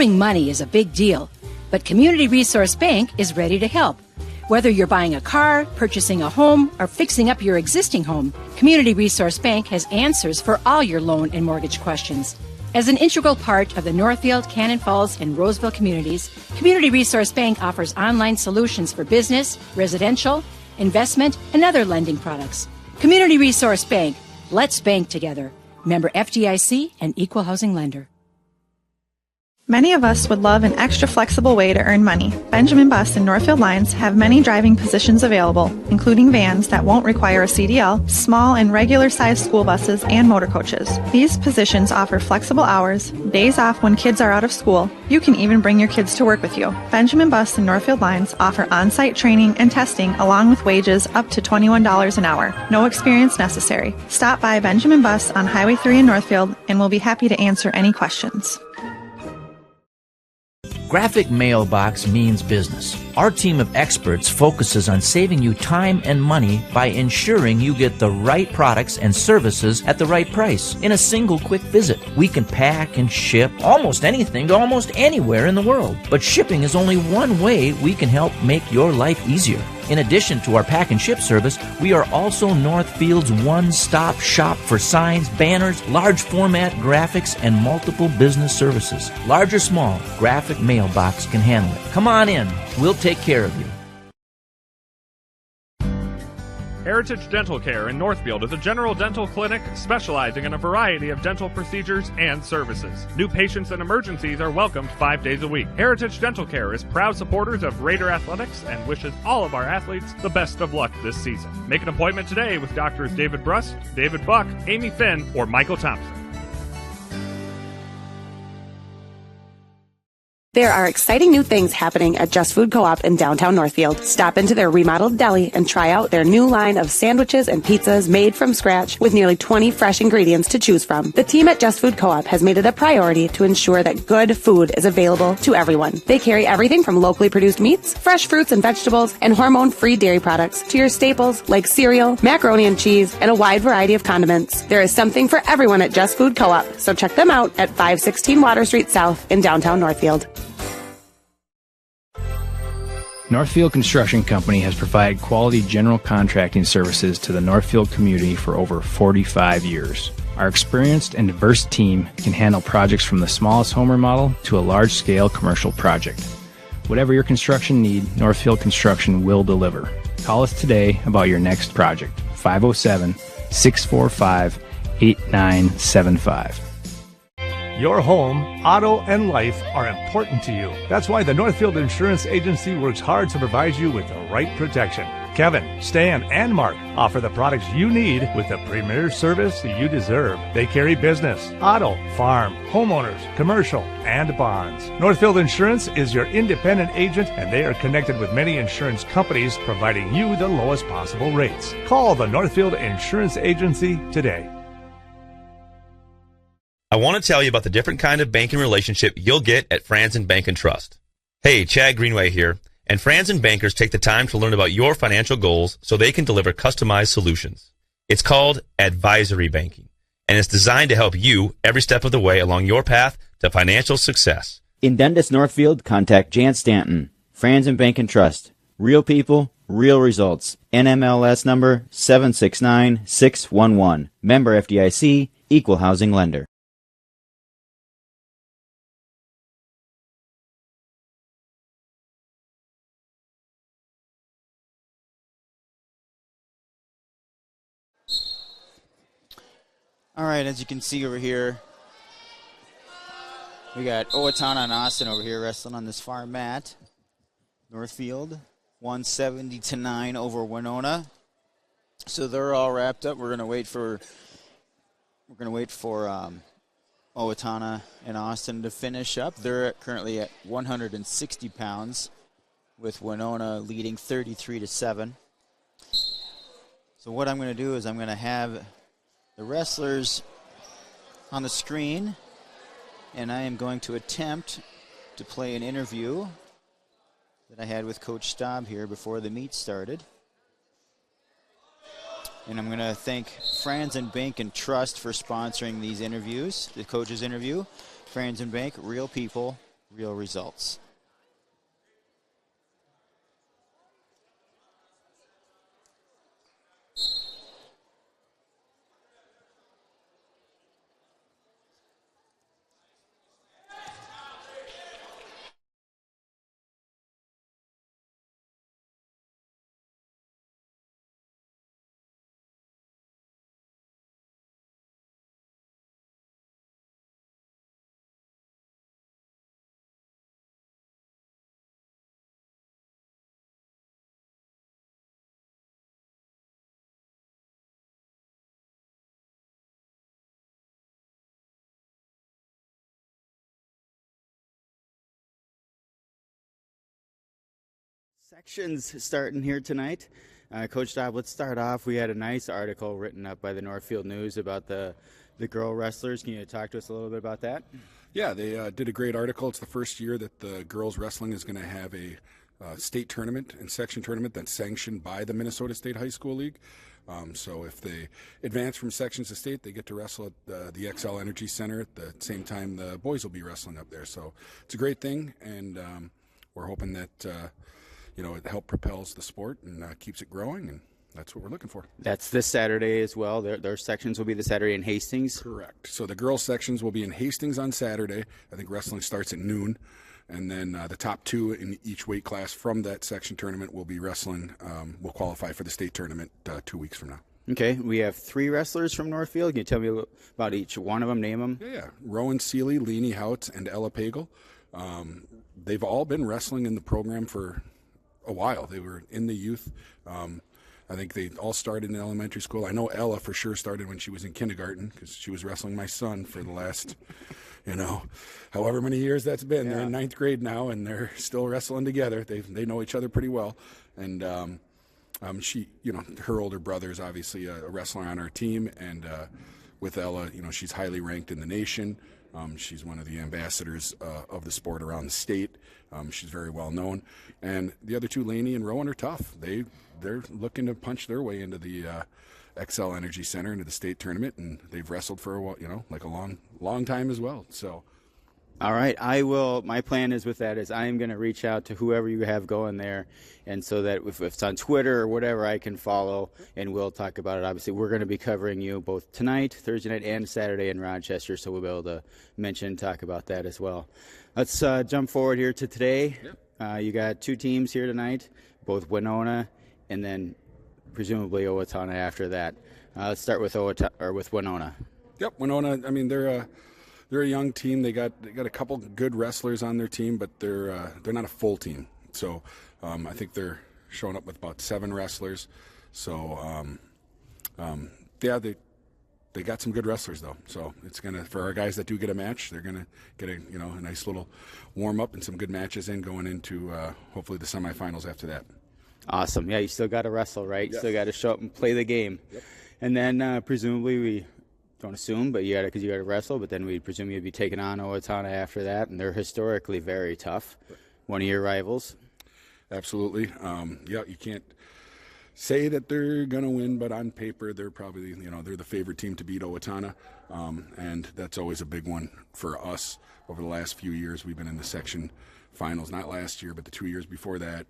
Money is a big deal, but Community Resource Bank is ready to help. Whether you're buying a car, purchasing a home, or fixing up your existing home, Community Resource Bank has answers for all your loan and mortgage questions. As an integral part of the Northfield, Cannon Falls, and Roseville communities, Community Resource Bank offers online solutions for business, residential, investment, and other lending products. Community Resource Bank. Let's bank together. Member FDIC and Equal Housing Lender.
Many of us would love an extra flexible way to earn money. Benjamin Bus and Northfield Lines have many driving positions available, including vans that won't require a CDL, small and regular-sized school buses, and motor coaches. These positions offer flexible hours, days off when kids are out of school. You can even bring your kids to work with you. Benjamin Bus and Northfield Lines offer on-site training and testing along with wages up to $21 an hour. No experience necessary. Stop by Benjamin Bus on Highway 3 in Northfield and we'll be happy to answer any questions.
Graphic Mailbox means business. Our team of experts focuses on saving you time and money by ensuring you get the right products and services at the right price in a single quick visit. We can pack and ship almost anything to almost anywhere in the world. But shipping is only one way we can help make your life easier. In addition to our pack and ship service, we are also Northfield's one-stop shop for signs, banners, large format graphics, and multiple business services. Large or small, Graphic Mailbox can handle it. Come on in. We'll take care of you.
Heritage Dental Care in Northfield is a general dental clinic specializing in a variety of dental procedures and services. New patients and emergencies are welcomed 5 days a week. Heritage Dental Care is proud supporters of Raider Athletics and wishes all of our athletes the best of luck this season. Make an appointment today with Doctors David Brust, David Buck, Amy Finn, or Michael Thompson.
There are exciting new things happening at Just Food Co-op in downtown Northfield. Stop into their remodeled deli and try out their new line of sandwiches and pizzas made from scratch with nearly 20 fresh ingredients to choose from. The team at Just Food Co-op has made it a priority to ensure that good food is available to everyone. They carry everything from locally produced meats, fresh fruits and vegetables, and hormone-free dairy products to your staples like cereal, macaroni and cheese, and a wide variety of condiments. There is something for everyone at Just Food Co-op, so check them out at 516 Water Street South in downtown Northfield.
Northfield Construction Company has provided quality general contracting services to the Northfield community for over 45 years. Our experienced and diverse team can handle projects from the smallest home remodel to a large-scale commercial project. Whatever your construction need, Northfield Construction will deliver. Call us today about your next project. 507-645-8975.
Your home, auto, and life are important to you. That's why the Northfield Insurance Agency works hard to provide you with the right protection. Kevin, Stan, and Mark offer the products you need with the premier service you deserve. They carry business, auto, farm, homeowners, commercial, and bonds. Northfield Insurance is your independent agent, and they are connected with many insurance companies, providing you the lowest possible rates. Call the Northfield Insurance Agency today.
I want to tell you about the different kind of banking relationship you'll get at Franzen Bank and Trust. Hey, Chad Greenway here, and Franzen bankers take the time to learn about your financial goals so they can deliver customized solutions. It's called advisory banking, and it's designed to help you every step of the way along your path to financial success.
In Dundas, Northfield, contact Jan Stanton, Franzen Bank and Trust. Real people, real results. NMLS number 769611. Member FDIC, Equal Housing Lender.
All right, as you can see over here, we got Owatonna and Austin over here wrestling on this far mat. Northfield, 170-9 over Winona. So they're all wrapped up. We're gonna wait for Owatonna and Austin to finish up. They're currently at 160 pounds, with Winona leading 33-7. So what I'm gonna do is I'm gonna have the wrestlers on the screen, and I am going to attempt to play an interview that I had with Coach Staub here before the meet started. And I'm going to thank Franz and Bank and Trust for sponsoring these interviews, the coach's interview. Franz and Bank, real people, real results. Sections starting here tonight. Coach Staub, let's start off. We had a nice article written up by the Northfield News about the girl wrestlers. Can you talk to us a little bit about that?
Yeah, they did a great article. It's the first year that the girls wrestling is going to have a state tournament and section tournament that's sanctioned by the Minnesota State High School League. So if they advance from sections to state, they get to wrestle at the XL Energy Center at the same time the boys will be wrestling up there. So it's a great thing, and we're hoping that it helps propels the sport and keeps it growing, and that's what we're looking for.
That's this Saturday as well. Their sections will be the Saturday in Hastings.
Correct. So the girls sections will be in Hastings on Saturday. I think wrestling starts at noon, and then the top two in each weight class from that section tournament will be wrestling. Will qualify for the state tournament 2 weeks from now.
Okay, we have three wrestlers from Northfield. Can you tell me about each one of them? Name them.
Yeah. Rowan Seeley, Leanie Hout, and Ella Pagel. They've all been wrestling in the program for a while. They were in the youth. I think they all started in elementary school. I know Ella for sure started when she was in kindergarten because she was wrestling my son for the last, however many years that's been. Yeah. They're in 9th grade now, and they're still wrestling together. They know each other pretty well. And she, her older brother is obviously a wrestler on our team. And with Ella, she's highly ranked in the nation. She's one of the ambassadors of the sport around the state. She's very well known. And the other two, Laney and Rowan, are tough. They're looking to punch their way into the XL Energy Center, into the state tournament, and they've wrestled for a while, like a long time as well. So,
all right, I will. My plan is with that is I am going to reach out to whoever you have going there, and so that if it's on Twitter or whatever, I can follow, and we'll talk about it. Obviously, we're going to be covering you both tonight, Thursday night, and Saturday in Rochester, so we'll be able to talk about that as well. Let's jump forward here to today. Yep. You got two teams here tonight, both Winona and then presumably Owatonna after that. Let's start with Winona.
Yep, Winona. I mean, they're a young team. They got a couple good wrestlers on their team, but they're not a full team. So I think they're showing up with about 7 wrestlers. So they got some good wrestlers though. So it's for our guys that do get a match, they're gonna get a nice little warm up and some good matches going into hopefully the semifinals after that.
Awesome. Yeah, you still got to wrestle, right?
Yes.
You still got to show up and play the game.
Yep.
And then presumably we don't assume, but you got to wrestle. But then we presume you'd be taking on Owatonna after that, and they're historically very tough. One of your rivals.
Absolutely. You can't. say that they're going to win, but on paper they're probably, they're the favorite team to beat Owatonna, and that's always a big one for us. Over the last few years, we've been in the section finals, not last year, but the 2 years before that,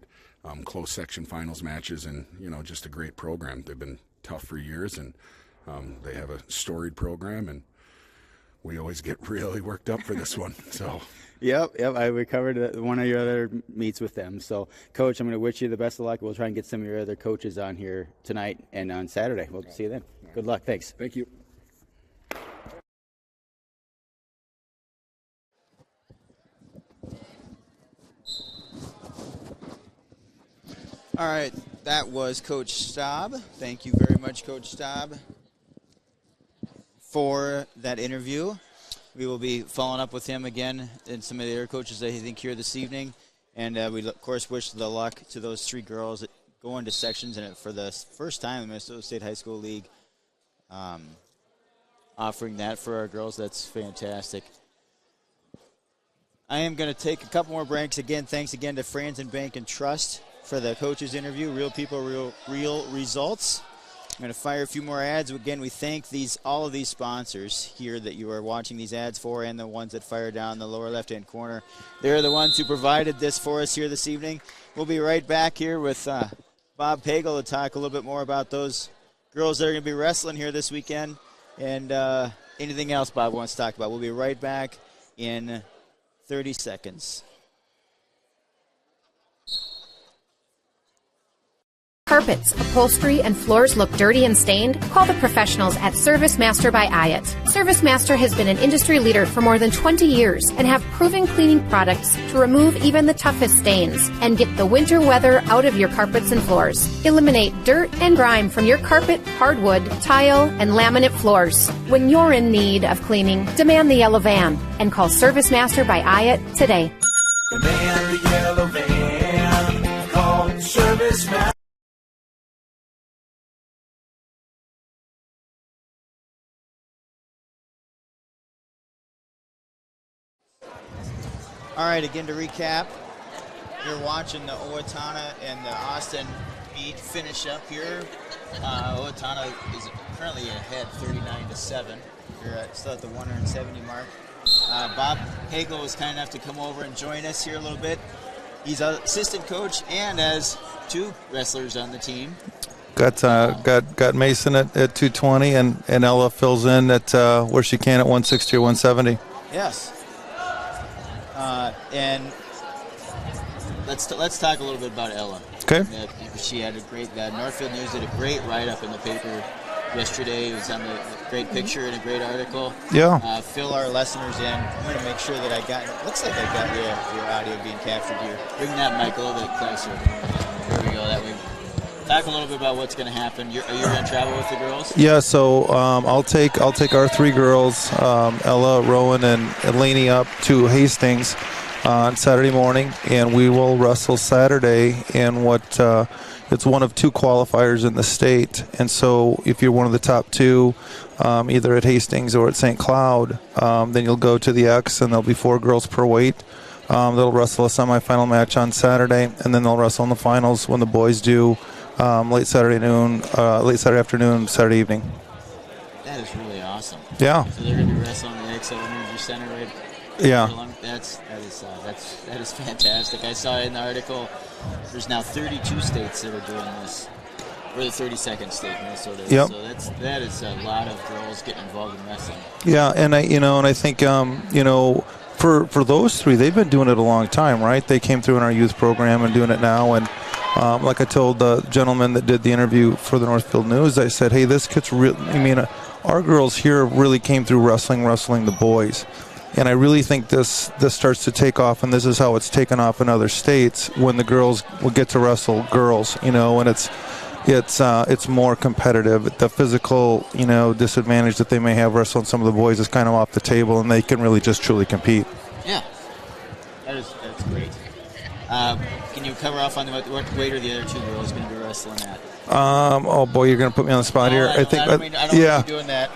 close section finals matches, and, just a great program. They've been tough for years, and they have a storied program, and we always get really worked up for this one. So.
Yep. We covered one of your other meets with them. So, Coach, I'm going to wish you the best of luck. We'll try and get some of your other coaches on here tonight and on Saturday. We'll see you then. Good luck. Thanks.
Thank you.
All right, that was Coach Staub. Thank you very much, Coach Staub, for that interview. We will be following up with him again and some of the other coaches that I think here this evening. And we, of course, wish the luck to those 3 girls that go into sections. And for the first time in the Minnesota State High School League, offering that for our girls, that's fantastic. I am going to take a couple more breaks. Again, thanks again to Franzen Bank and Trust for the coaches interview. Real people, real results. I'm going to fire a few more ads. Again, we thank all of these sponsors here that you are watching these ads for, and the ones that fire down the lower left-hand corner. They're the ones who provided this for us here this evening. We'll be right back here with Bob Pagel to talk a little bit more about those girls that are going to be wrestling here this weekend and anything else Bob wants to talk about. We'll be right back in 30 seconds.
Carpets, upholstery, and floors look dirty and stained? Call the professionals at Service Master by Hyatt. Service Master has been an industry leader for more than 20 years and have proven cleaning products to remove even the toughest stains and get the winter weather out of your carpets and floors. Eliminate dirt and grime from your carpet, hardwood, tile, and laminate floors. When you're in need of cleaning, demand the yellow van and call Service Master by Hyatt today.
Demand the yellow van. Call Service Master.
All right, again to recap, you're watching the Owatonna and the Austin meet finish up here. Owatonna is currently ahead 39-7. You're still at the 170 mark. Bob Hagel was kind enough to come over and join us here a little bit. He's an assistant coach and has 2 wrestlers on the team.
Got Mason at 220 and Ella fills in at where she can at 160 or 170.
Yes. And let's talk a little bit about Ella.
Okay.
She had a great. Northfield News did a great write-up in the paper yesterday. It was on the great picture and a great article.
Yeah.
Fill our listeners in. I'm going to make sure that I got. Looks like I got your audio being captured here. Bring that mic a little bit closer. There we go. That way. Talk a little bit about what's going to happen. Are you going to travel with the girls?
Yeah, so I'll take our 3 girls, Ella, Rowan, and Lainey, up to Hastings on Saturday morning, and we will wrestle Saturday in what it's one of 2 qualifiers in the state. And so if you're one of the top 2, either at Hastings or at St. Cloud, then you'll go to the X, and there'll be 4 girls per weight. They'll wrestle a semifinal match on Saturday, and then they'll wrestle in the finals when the boys do. Late Saturday afternoon, Saturday evening.
That is really awesome.
Yeah.
So they're going to be wrestling the XO Energy Center, right?
Yeah.
That is fantastic. I saw in the article there's now 32 states that are doing this. We're the 32nd state, Minnesota.
Yep.
So that is a lot of girls getting involved in wrestling.
Yeah, and I think for those 3, they've been doing it a long time, right? They came through in our youth program and doing it now, and like I told the gentleman that did the interview for the Northfield News, I said, hey, this kid's real. Our girls here really came through wrestling the boys. And I really think this starts to take off, and this is how it's taken off in other states when the girls will get to wrestle girls, and it's more competitive. The physical, disadvantage that they may have wrestling some of the boys is kind of off the table, and they can really just truly compete.
Yeah, that's great. Can you cover off on what weight are the other 2 girls going to be wrestling at?
Oh boy, you're going to put me on the spot here.
I don't want you doing that.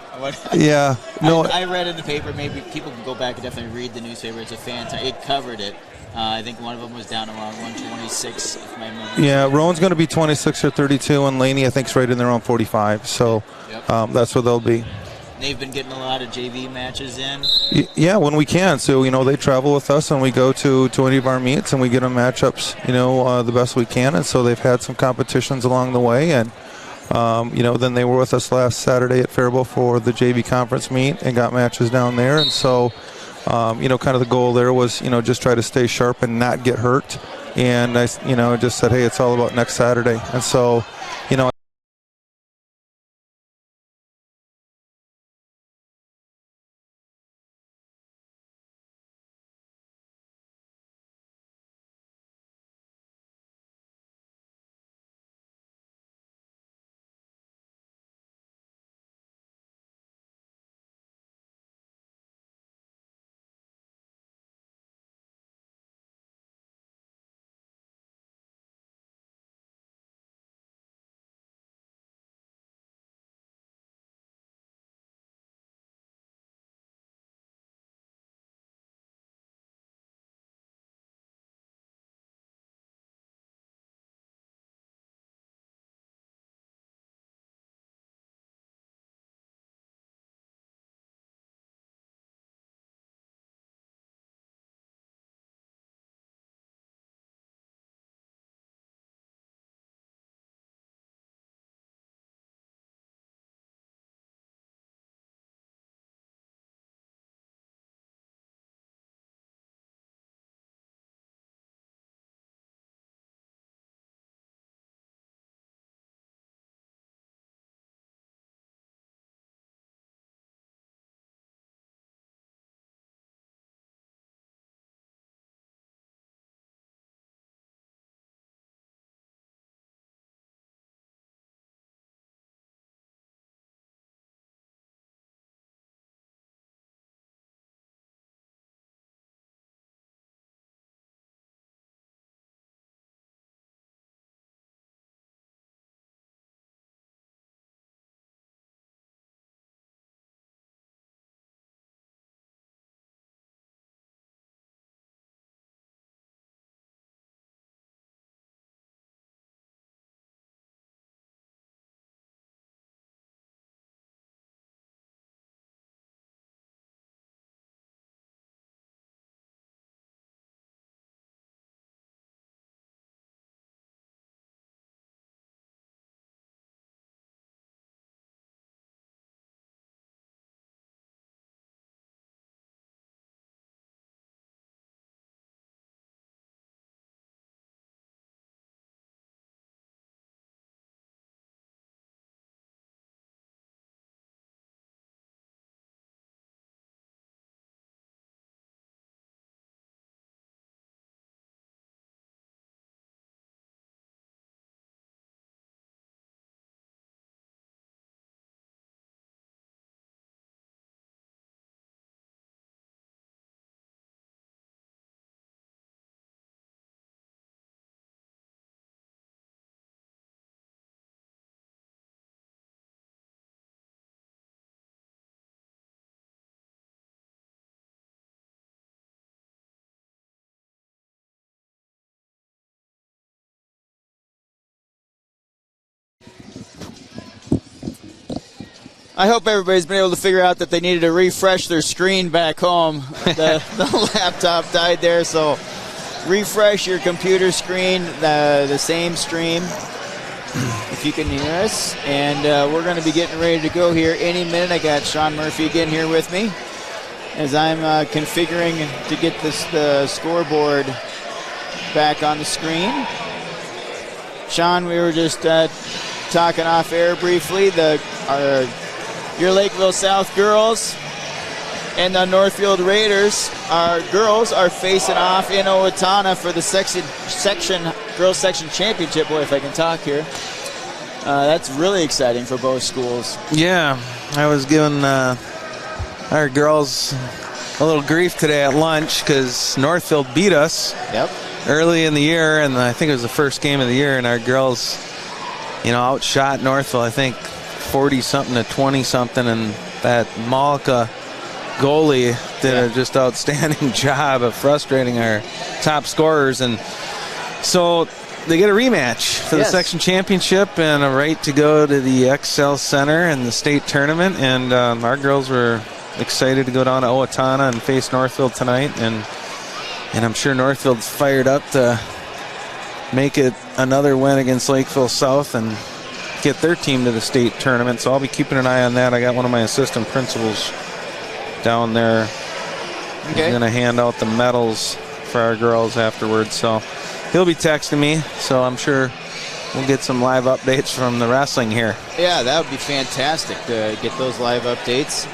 Yeah. No.
I read in the paper. Maybe people can go back and definitely read the newspaper. It's a fantastic. It covered it. I think one of them was down around 126, if my memory.
Yeah, Rowan's going to be 26 or 32, and Laney, I think, is right in there on 45. So that's where they'll be.
They've been getting a lot of JV matches in.
Yeah, when we can. So, they travel with us, and we go to any of our meets, and we get them matchups, the best we can. And so they've had some competitions along the way. And, then they were with us last Saturday at Faribault for the JV conference meet and got matches down there. And so, kind of the goal there was, just try to stay sharp and not get hurt. And I, just said, hey, it's all about next Saturday. And so,
I hope everybody's been able to figure out that they needed to refresh their screen back home. The laptop died there, so refresh your computer screen, the same stream, if you can hear us. And we're going to be getting ready to go here any minute. I got Sean Murphy again here with me as I'm configuring to get the scoreboard back on the screen. Sean, we were just talking off air briefly. Your Lakeville South girls and the Northfield Raiders, our girls, are facing off in Owatonna for the girls section championship. Boy, if I can talk here. That's really exciting for both schools.
Yeah, I was giving our girls a little grief today at lunch because Northfield beat us early in the year, and I think it was the first game of the year, and our girls, outshot Northfield, I think, 40-something to 20-something, and that Malika goalie did a just outstanding job of frustrating our top scorers, and so they get a rematch for the section championship and a right to go to the XL Center and the state tournament. And our girls were excited to go down to Owatonna and face Northfield tonight, and I'm sure Northfield's fired up to make it another win against Lakeville South and get their team to the state tournament. So I'll be keeping an eye on that. I got one of my assistant principals down there. He's going to hand out the medals for our girls afterwards. So he'll be texting me. So I'm sure we'll get some live updates from the wrestling here.
Yeah, that would be fantastic to get those live updates.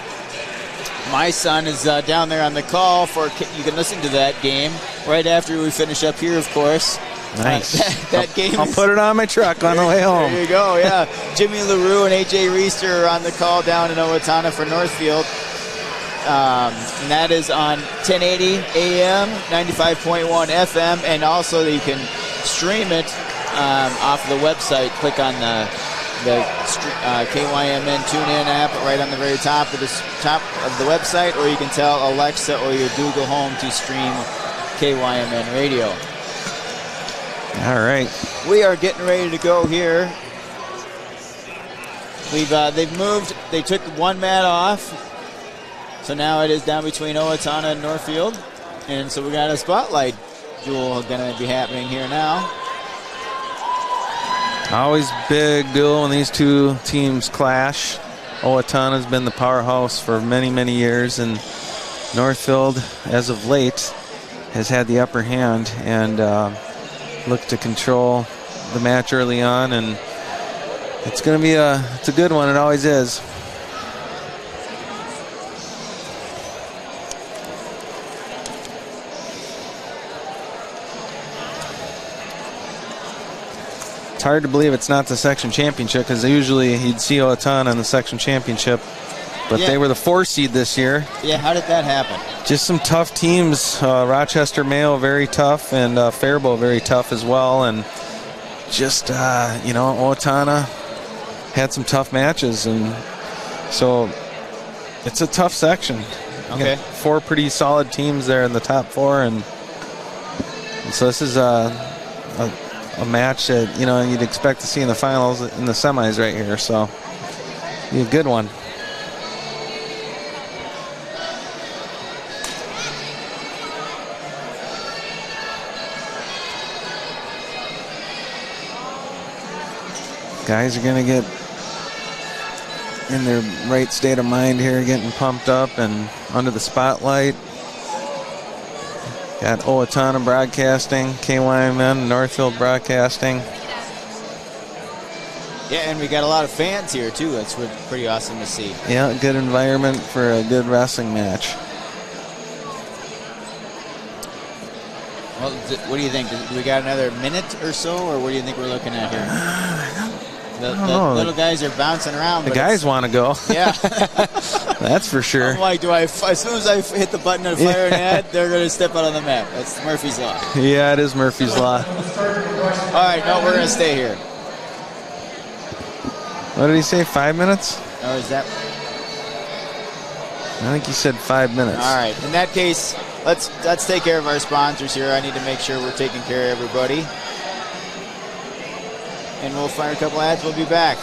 My son is down there on the call for, you can listen to that game right after we finish up here, of course.
Nice.
That game.
I'll put it on my truck on the way home.
There you go, yeah. Jimmy LaRue and AJ Reister are on the call down in Owatonna for Northfield. And that is on 1080 AM, 95.1 FM, and also you can stream it off the website. Click on the KYMN TuneIn app right on the very top of the website, or you can tell Alexa or your Google Home to stream KYMN Radio.
All right.
We are getting ready to go here. They've moved. They took one mat off. So now it is down between Owatonna and Northfield. And so we got a spotlight duel going to be happening here now.
Always big duel when these two teams clash. Owatonna's been the powerhouse for many, many years, and Northfield, as of late, has had the upper hand and looked to control the match early on, and it's going to be it's a good one. It always is. It's hard to believe it's not the section championship, because usually you'd see Owatonna in the section championship, but they were the 4 seed this year.
Yeah, how did that happen?
Just some tough teams. Rochester Mayo very tough, and Faribault very tough as well. And just Owatonna had some tough matches, and so it's a tough section.
Okay.
4 pretty solid teams there in the top 4, and so this is a match that you'd expect to see in the finals, in the semis right here. So be a good one. Guys are going to get in their right state of mind here, getting pumped up and under the spotlight. Got Owatonna Broadcasting, KYMN, Northfield Broadcasting.
Yeah, and we got a lot of fans here, too. That's pretty awesome to see.
Yeah, good environment for a good wrestling match.
Well, what do you think? Do we got another minute or so, or what do you think we're looking at here? The little guys are bouncing around.
The guys want to go.
Yeah.
That's for sure.
I'm like, as soon as I hit the button and fire an ad, they're going to step out on the map. That's Murphy's Law.
Yeah, it is Murphy's Law.
All right, no, we're going to stay here.
What did he say, 5 minutes?
Or is that?
I think he said 5 minutes.
All right. In that case, let's take care of our sponsors here. I need to make sure we're taking care of everybody. And we'll fire a couple ads. We'll be back.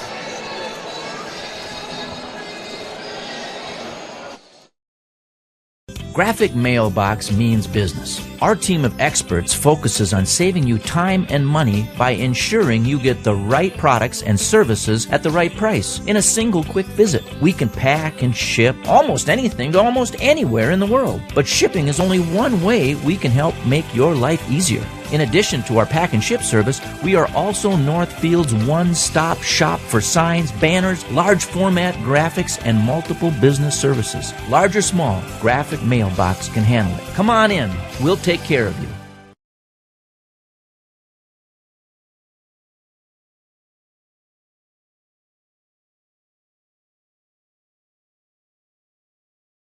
Graphic Mailbox means business. Our team of experts focuses on saving you time and money by ensuring you get the right products and services at the right price in a single quick visit. We can pack and ship almost anything to almost anywhere in the world. But shipping is only one way we can help make your life easier. In addition to our pack and ship service, we are also Northfield's one-stop shop for signs, banners, large format graphics, and multiple business services. Large or small, Graphic Mailbox can handle it. Come on in. We'll take care of you.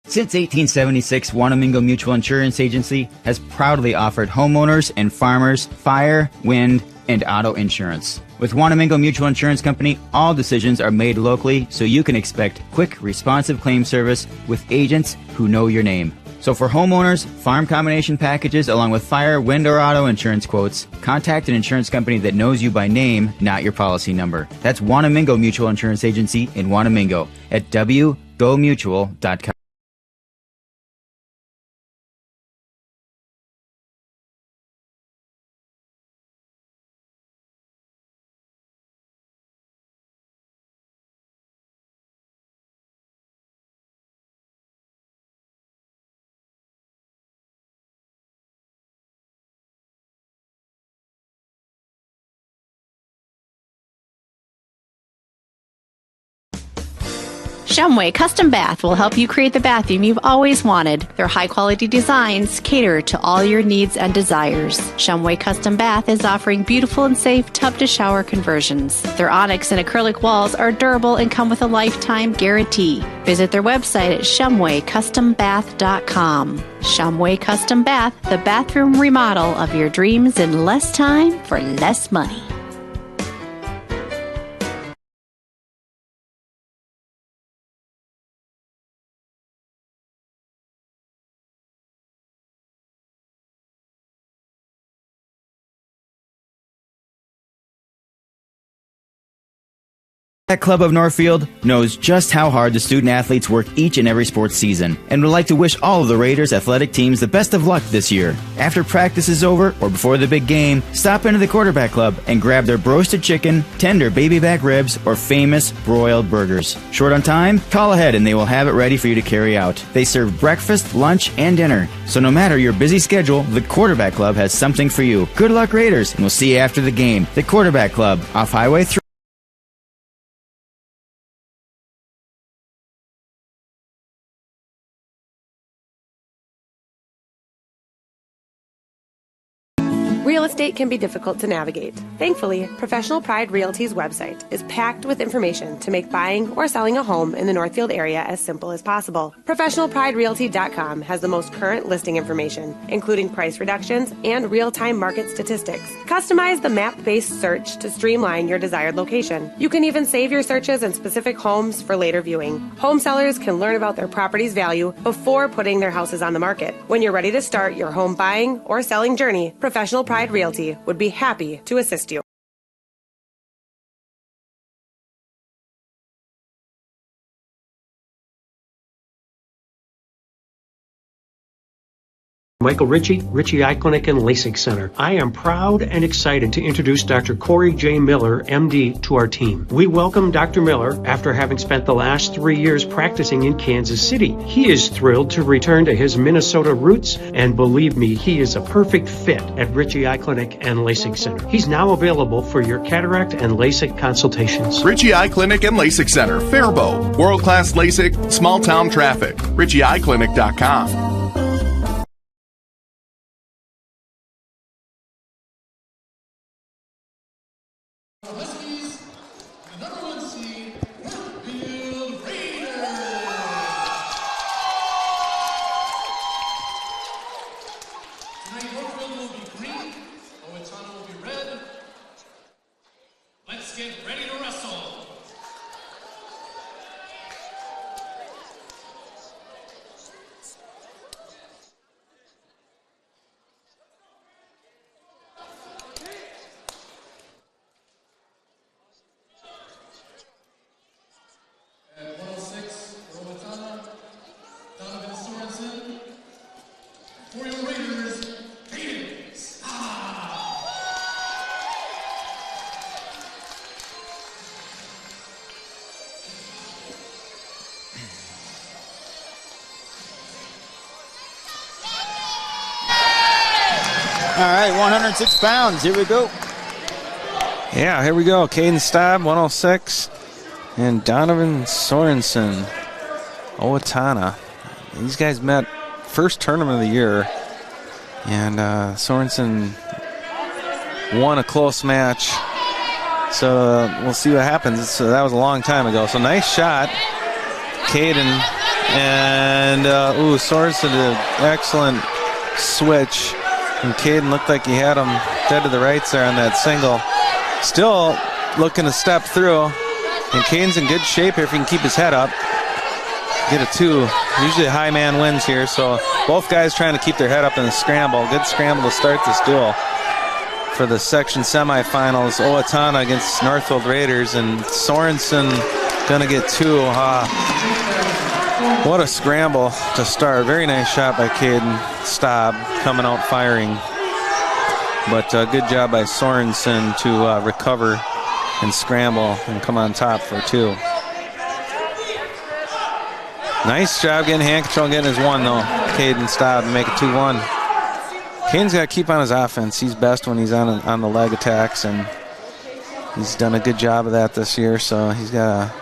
Since 1876, Wanamingo Mutual Insurance Agency has proudly offered homeowners and farmers fire, wind, and auto insurance. With Wanamingo Mutual Insurance Company, all decisions are made locally, so you can expect quick, responsive claim service with agents who know your name. So for homeowners, farm combination packages, along with fire, wind, or auto insurance quotes, contact an insurance company that knows you by name, not your policy number. That's Wanamingo Mutual Insurance Agency in Wanamingo at wgomutual.com.
Shumway Custom Bath will help you create the bathroom you've always wanted. Their high-quality designs cater to all your needs and desires. Shumway Custom Bath is offering beautiful and safe tub-to-shower conversions. Their onyx and acrylic walls are durable and come with a lifetime guarantee. Visit their website at shumwaycustombath.com. Shumway Custom Bath, the bathroom remodel of your dreams in less time for less money.
That Club of Northfield knows just how hard the student-athletes work each and every sports season and would like to wish all of the Raiders athletic teams the best of luck this year. After practice is over or before the big game, stop into the Quarterback Club and grab their roasted chicken, tender baby back ribs, or famous broiled burgers. Short on time? Call ahead and they will have it ready for you to carry out. They serve breakfast, lunch, and dinner. So no matter your busy schedule, the Quarterback Club has something for you. Good luck, Raiders, and we'll see you after the game. The Quarterback Club, off Highway 3.
Real estate can be difficult to navigate. Thankfully, Professional Pride Realty's website is packed with information to make buying or selling a home in the Northfield area as simple as possible. ProfessionalPrideRealty.com has the most current listing information, including price reductions and real-time market statistics. Customize the map-based search to streamline your desired location. You can even save your searches in specific homes for later viewing. Home sellers can learn about their property's value before putting their houses on the market. When you're ready to start your home buying or selling journey, Professional Pride Realty would be happy to assist you.
Michael Ritchie, Ritchie Eye Clinic and LASIK Center. I am proud and excited to introduce Dr. Corey J. Miller, MD, to our team. We welcome Dr. Miller after having spent the last 3 years practicing in Kansas City. He is thrilled to return to his Minnesota roots, and believe me, he is a perfect fit at Ritchie Eye Clinic and LASIK Center. He's now available for your cataract and LASIK consultations.
Ritchie Eye Clinic and LASIK Center, Faribault. World-class LASIK, small-town traffic. RitchieEyeClinic.com.
All right, 106 pounds. Here we go.
Yeah, here we go. Caden Staub, 106. And Donovan Sorensen, Owatonna. These guys met first tournament of the year. And Sorensen won a close match. So we'll see what happens. So that was a long time ago. So nice shot, Caden. And, Sorensen did an excellent switch. And Caden looked like he had him dead to the rights there on that single. Still looking to step through. And Caden's in good shape here if he can keep his head up. get a 2. Usually a high man wins here, so both guys trying to keep their head up in the scramble. Good scramble to start this duel for the section semifinals. Owatonna against Northfield Raiders, and Sorensen gonna get 2. What a scramble to start. Very nice shot by Caden Staub coming out firing. But good job by Sorensen to recover and scramble and come on top for 2. Nice job getting hand control and getting his 1 though. Caden Staub to make it 2-1. Caden's got to keep on his offense. He's best when he's on the leg attacks, and he's done a good job of that this year, so he's got to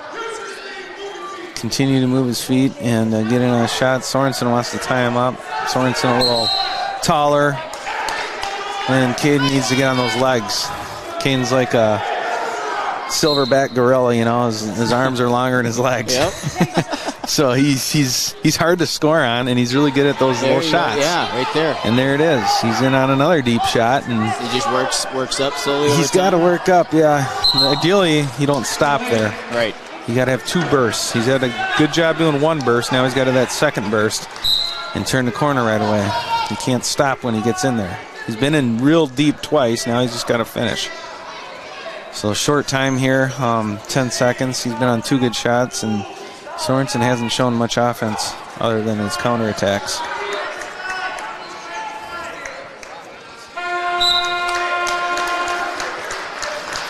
continue to move his feet and get in on a shot. Sorensen wants to tie him up. Sorensen a little taller, and Caden needs to get on those legs. Caden's like a silverback gorilla, you know. His arms are longer than his legs.
Yep.
So he's hard to score on, and he's really good at those little shots.
Yeah, right there.
And there it is. He's in on another deep shot, and
he just works up slowly.
He's got to work up, yeah. Ideally, you don't stop there.
Right.
You got to have 2 bursts. He's had a good job doing 1 burst. Now he's got to that 2nd burst and turn the corner right away. He can't stop when he gets in there. He's been in real deep twice. Now he's just got to finish. So short time here, 10 seconds. He's been on 2 good shots, and Sorensen hasn't shown much offense other than his counterattacks.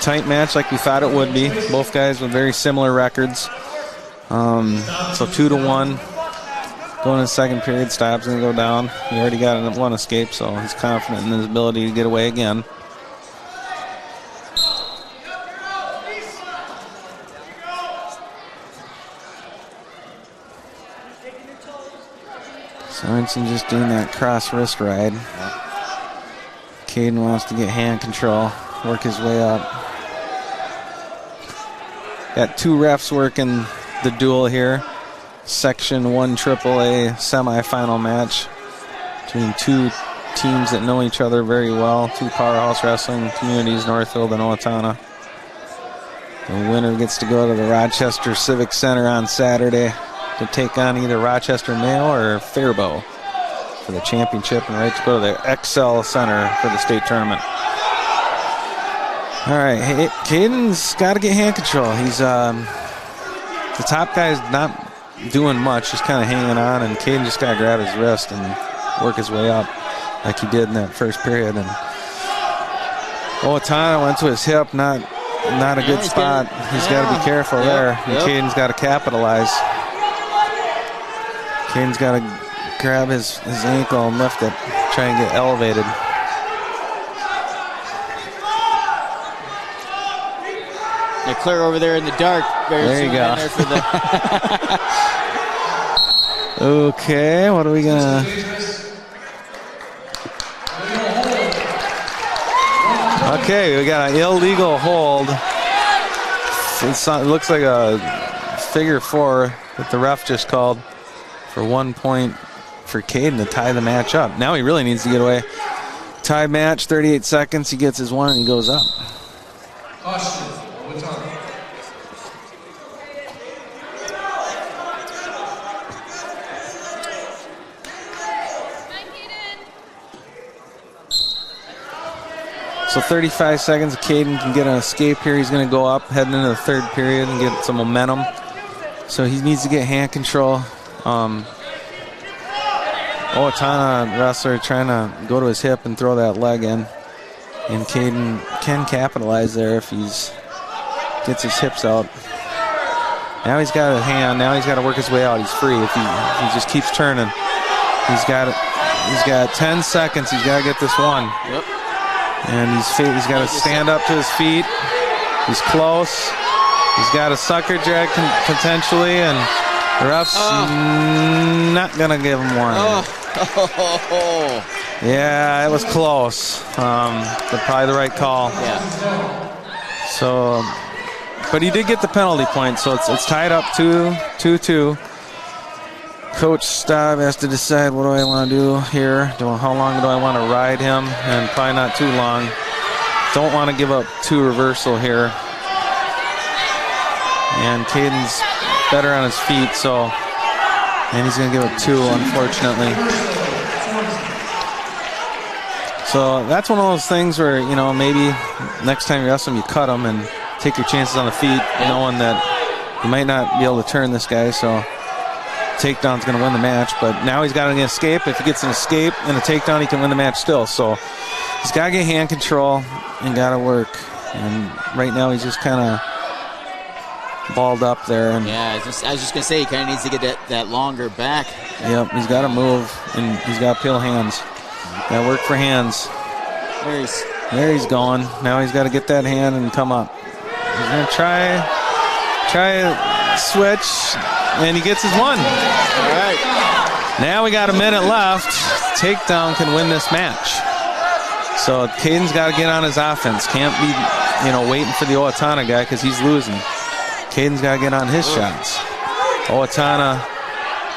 Tight match like we thought it would be. Both guys with very similar records. So 2-1. Going in the second period, Staub's going to go down. He already got 1 escape, so he's confident in his ability to get away again. Sorensen just doing that cross wrist ride. Caden wants to get hand control, work his way up. Got 2 refs working the duel here. Section 1 AAA semifinal match between 2 teams that know each other very well. 2 powerhouse wrestling communities, Northfield and Owatonna. The winner gets to go to the Rochester Civic Center on Saturday to take on either Rochester Mayo or Faribault for the championship, and right to go to the XL Center for the state tournament. All right, Caden's got to get hand control. He's the top guy's not doing much, just kind of hanging on, and Caden just got to grab his wrist and work his way up like he did in that first period. And Owatonna went to his hip, not a good spot. He's got to be careful there, and Caden's got to capitalize. Caden's got to grab his ankle and lift it, try and get elevated.
They're clear over there in the dark.
There you go.
There for the
okay, what are we gonna? Okay, we got an illegal hold. It looks like a figure 4 that the ref just called for 1 point for Caden to tie the match up. Now he really needs to get away. Tie match, 38 seconds. He gets his 1 and he goes up. So 35 seconds. Caden can get an escape here. He's going to go up, heading into the 3rd period and get some momentum. So he needs to get hand control. Owatonna wrestler trying to go to his hip and throw that leg in. And Caden can capitalize there if he's gets his hips out. Now he's got a hand. Now he's got to work his way out. He's free if he just keeps turning. He's got 10 seconds. He's got to get this 1.
Yep.
And he's got to stand up to his feet. He's close. He's got a sucker drag potentially, and the ref's not going to give him 1. Yeah, it was close. Probably the right call.
Yeah.
So, but he did get the penalty point, so it's tied up 2-2. Coach Staub has to decide, what do I want to do here? How long do I want to ride him? And probably not too long. Don't want to give up 2 reversal here. And Caden's better on his feet, so And he's going to give up 2, unfortunately. So that's one of those things where, you know, maybe next time you wrestle him, you cut him and take your chances on the feet, knowing that you might not be able to turn this guy. So takedown's going to win the match. But now he's got an escape. If he gets an escape and a takedown, he can win the match still. So he's got to get hand control and got to work. And right now he's just kind of balled up there. And
yeah, I was just going to say, he kind of needs to get that longer back.
Yep, he's got to move, and he's got to peel hands. Got to work for hands. There he's going. Now he's got to get that hand and come up. He's going to try a switch, and he gets his one.
All right.
Now we got a minute left. Takedown can win this match. So Caden's got to get on his offense. Can't be, you know, waiting for the Owatonna guy because he's losing. Caden's got to get on his shots. Owatonna,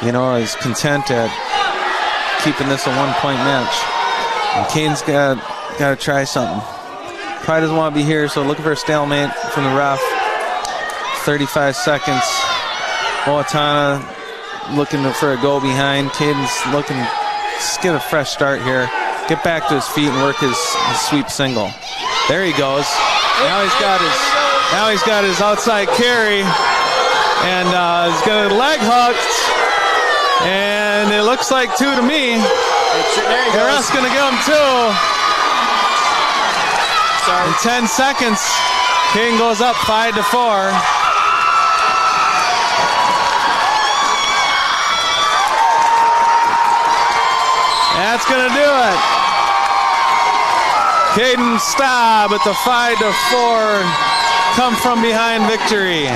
you know, is content at keeping this a 1-point match. And Caden's got to try something. Probably doesn't want to be here, so looking for a stalemate from the ref. 35 seconds. Owatonna looking for a go behind. Caden's looking to get a fresh start here. Get back to his feet and work his sweep single. There he goes. Now he's got his outside carry, and he's got a leg hooked, and it looks like 2 to me. The ref's going to give him 2. In 10 seconds, King goes up 5-4. That's going to do it. Caden Staub with the 5-4 come from behind victory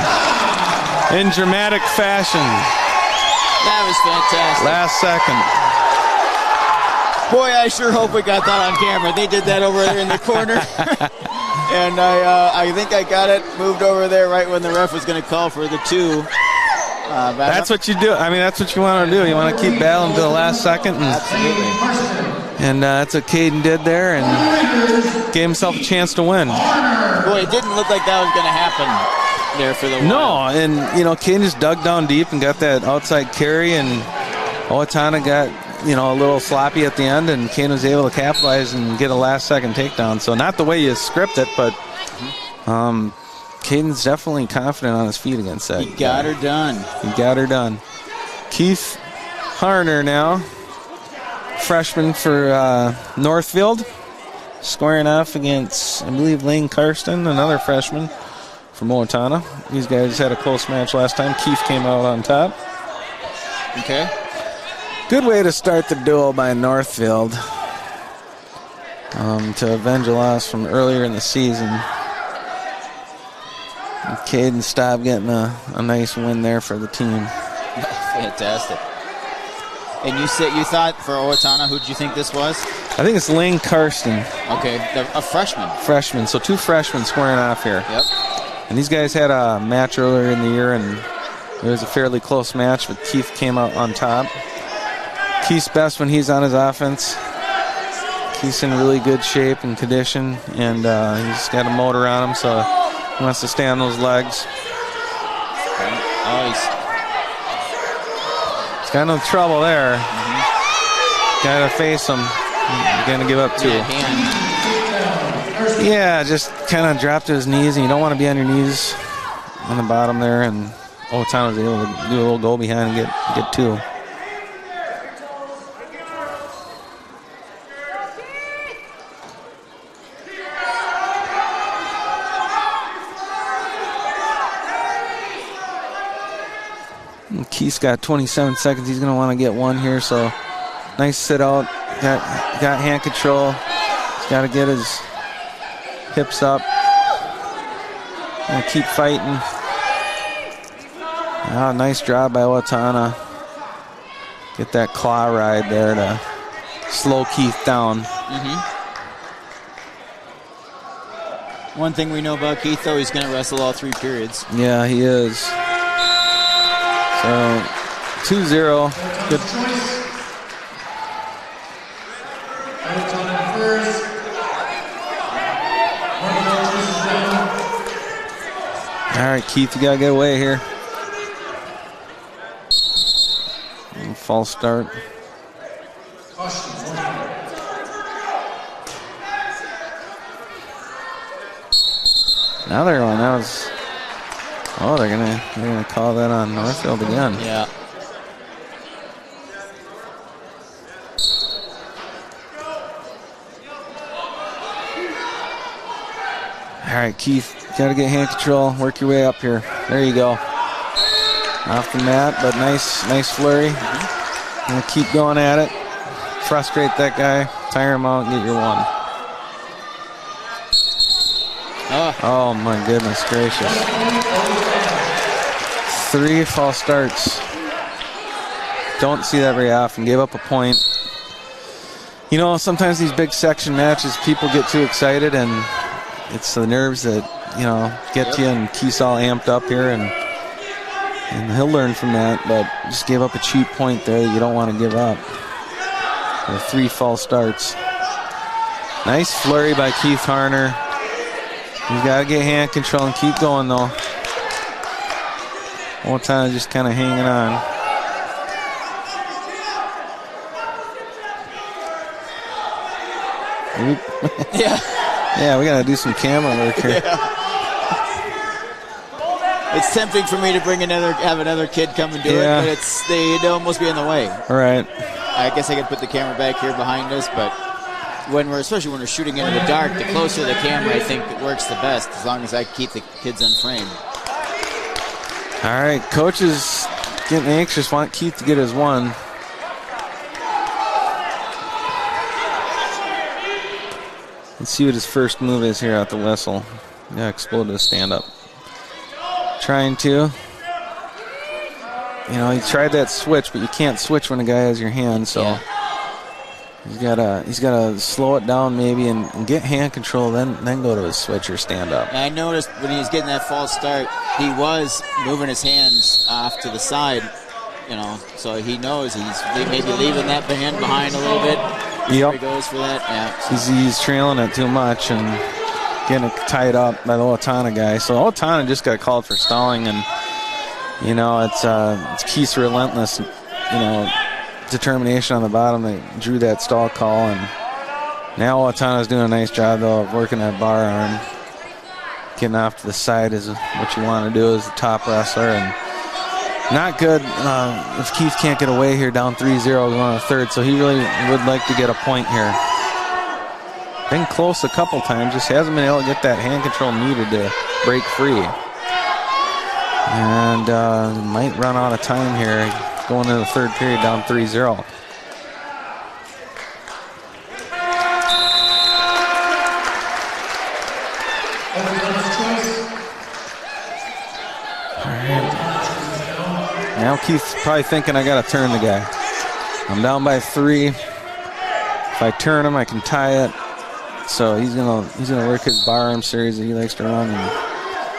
in dramatic fashion.
That was fantastic.
Last second.
Boy, I sure hope we got that on camera. They did that over there in the corner. And I think I got it moved over there right when the ref was going to call for the 2.
That's what you do. I mean, that's what you want to do. You want to keep battling to the last second.
Absolutely.
And that's what Caden did there and gave himself a chance to win.
Boy, it didn't look like that was going to happen there for the while.
No, and, you know, Caden just dug down deep and got that outside carry, and Owatonna got, you know, a little sloppy at the end, and Caden was able to capitalize and get a last-second takedown. So not the way you script it, but Caden's definitely confident on his feet against that.
He got her done.
He got her done. Keith Harner now, freshman for Northfield, squaring off against, I believe, Lane Karsten, another freshman from Owatonna. These guys had a close match last time. Keith came out on top.
Okay.
Good way to start the duel by Northfield to avenge a loss from earlier in the season. And Caden Staub getting a nice win there for the team.
Fantastic. And you thought for Owatonna, who did you think this was?
I think it's Lane Karsten.
Okay, a freshman.
Freshman, so 2 freshmen squaring off here.
Yep.
And these guys had a match earlier in the year, and it was a fairly close match, but Keith came out on top. Keith's best when he's on his offense. Keith's in really good shape and condition, and he's got a motor on him, so he wants to stay on those legs.
Oh,
he's got no trouble there. Got to face him. He's going to give up 2. Yeah, just kind of drop to his knees, and you don't want to be on your knees on the bottom there, and Owatonna was able to do a little go behind and get 2. Keith's got 27 seconds. He's going to want to get 1 here, so nice sit out. Got hand control. He's got to get his hips up. And keep fighting. Oh, nice job by Owatonna. Get that claw ride there to slow Keith down.
One thing we know about Keith, though, he's going to wrestle all 3 periods.
Yeah, he is. So 2-0. Good. All right, Keith, you got to get away here.
false start. Another one. That was. Oh, they're gonna call that on Northfield again.
Yeah.
All right, Keith, got to get hand control. Work your way up here. There you go. Off the mat, but nice flurry. Gonna keep going at it. Frustrate that guy. Tire him out and get your one. Oh my goodness gracious. 3 false starts. Don't see that very often. Gave up a point. You know, sometimes these big section matches, people get too excited, and it's the nerves that, you know, get you, and Keith's all amped up here, and he'll learn from that, but just gave up a cheap point there that you don't want to give up. With 3 false starts. Nice flurry by Keith Harner. He's got to get hand control and keep going, though. Owatonna just kind of hanging on.
Yeah.
Yeah, we got to do some camera work here.
Yeah. It's tempting for me to have another kid come and do it, but they'd almost be in the way.
All right.
I guess I could put the camera back here behind us, but especially when we're shooting into the dark, the closer the camera, I think it works the best, as long as I keep the kids in frame.
All right, coach is getting anxious, want Keith to get his one. Let's see what his first move is here at the whistle. Yeah, explode his stand-up. Trying to. You know, he tried that switch, but you can't switch when a guy has your hand, so he's gotta slow it down maybe and get hand control, then go to his switch or stand up.
And I noticed when he was getting that false start, he was moving his hands off to the side, you know, so he knows he's maybe leaving that hand behind a little bit.
Yep.
He goes for that. Yeah.
He's trailing it too much and getting it tied up by the Owatonna guy. So Owatonna just got called for stalling, and you know it's Keith's relentless, you know, determination on the bottom that drew that stall call, and now Owatonna's doing a nice job though of working that bar arm. Getting off to the side is what you want to do as the top wrestler, and not good if Keith can't get away here down 3-0 going on a third, so he really would like to get a point here. Been close a couple times, just hasn't been able to get that hand control needed to break free. And might run out of time here going into the third period down 3-0. Now Keith's probably thinking I got to turn the guy. I'm down by 3. If I turn him, I can tie it. So he's gonna work his bar arm series that he likes to run and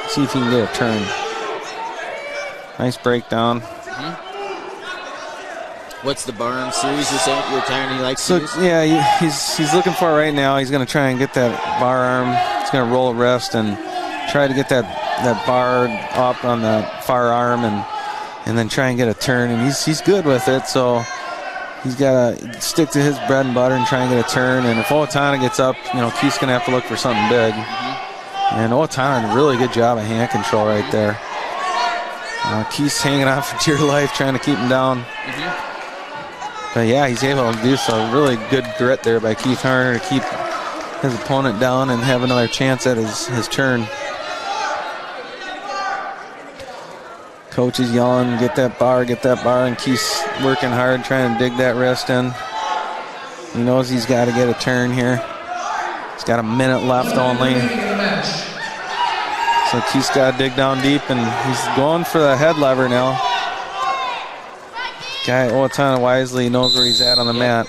see if he can get a turn. Nice breakdown.
What's the bar arm series you're saying you're trying he likes to use?
Yeah, he's looking for it right now. He's gonna try and get that bar arm. He's gonna roll a wrist and try to get that bar up on the far arm and then try and get a turn. And he's good with it, so he's got to stick to his bread and butter and try and get a turn. And if Owatonna gets up, you know, Keith's going to have to look for something big. And Owatonna did a really good job of hand control right there. Keith's hanging on for dear life, trying to keep him down. But yeah, he's able to do so. Really good grit there by Keith Harner to keep his opponent down and have another chance at his turn. Coach is yelling, get that bar, and Keith's working hard, trying to dig that wrist in. He knows he's got to get a turn here. He's got a minute left only. So Keith's got to dig down deep, and he's going for the head lever now. Guy Owatonna wisely knows where he's at on the mat.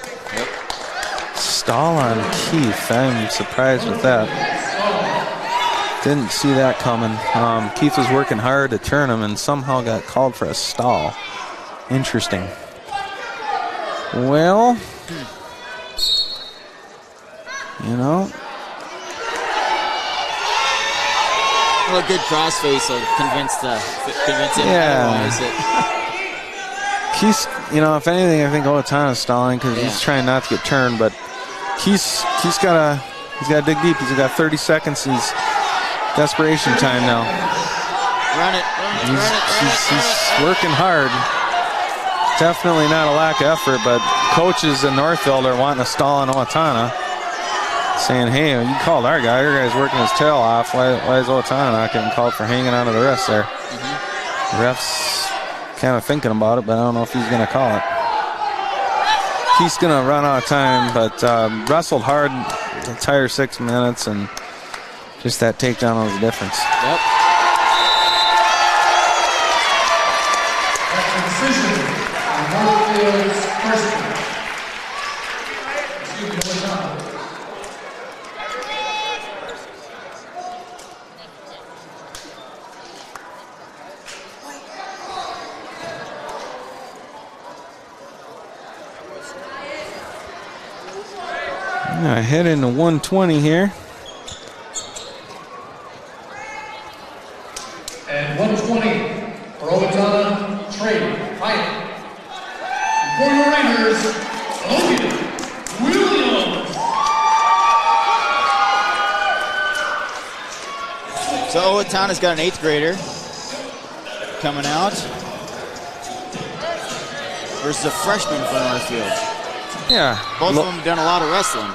Stall on Keith. I'm surprised with that. Didn't see that coming. Keith was working hard to turn him and somehow got called for a stall. Interesting. Well, you know.
Well, a good crossface will convince him otherwise.
Keith's, if anything, I think Owatana's stalling because he's trying not to get turned, but Keith's got to dig deep. He's got 30 seconds. He's desperation time now.
Run it.
He's working hard. Definitely not a lack of effort, but coaches in Northfield are wanting to stall on Owatana, saying, hey, you called our guy. Your guy's working his tail off. Why is Owatana not getting called for hanging on to the wrist there? The ref's kind of thinking about it, but I don't know if he's going to call it. He's going to run out of time, but wrestled hard the entire 6 minutes, and just that takedown was the difference.
Yep.
Head into 120 here.
And 120 for Owatana, trade, fight. For your Raiders, Logan Williams.
So Owatana's got an 8th grader coming out versus a freshman from Northfield.
Yeah.
Both of them done a lot of wrestling.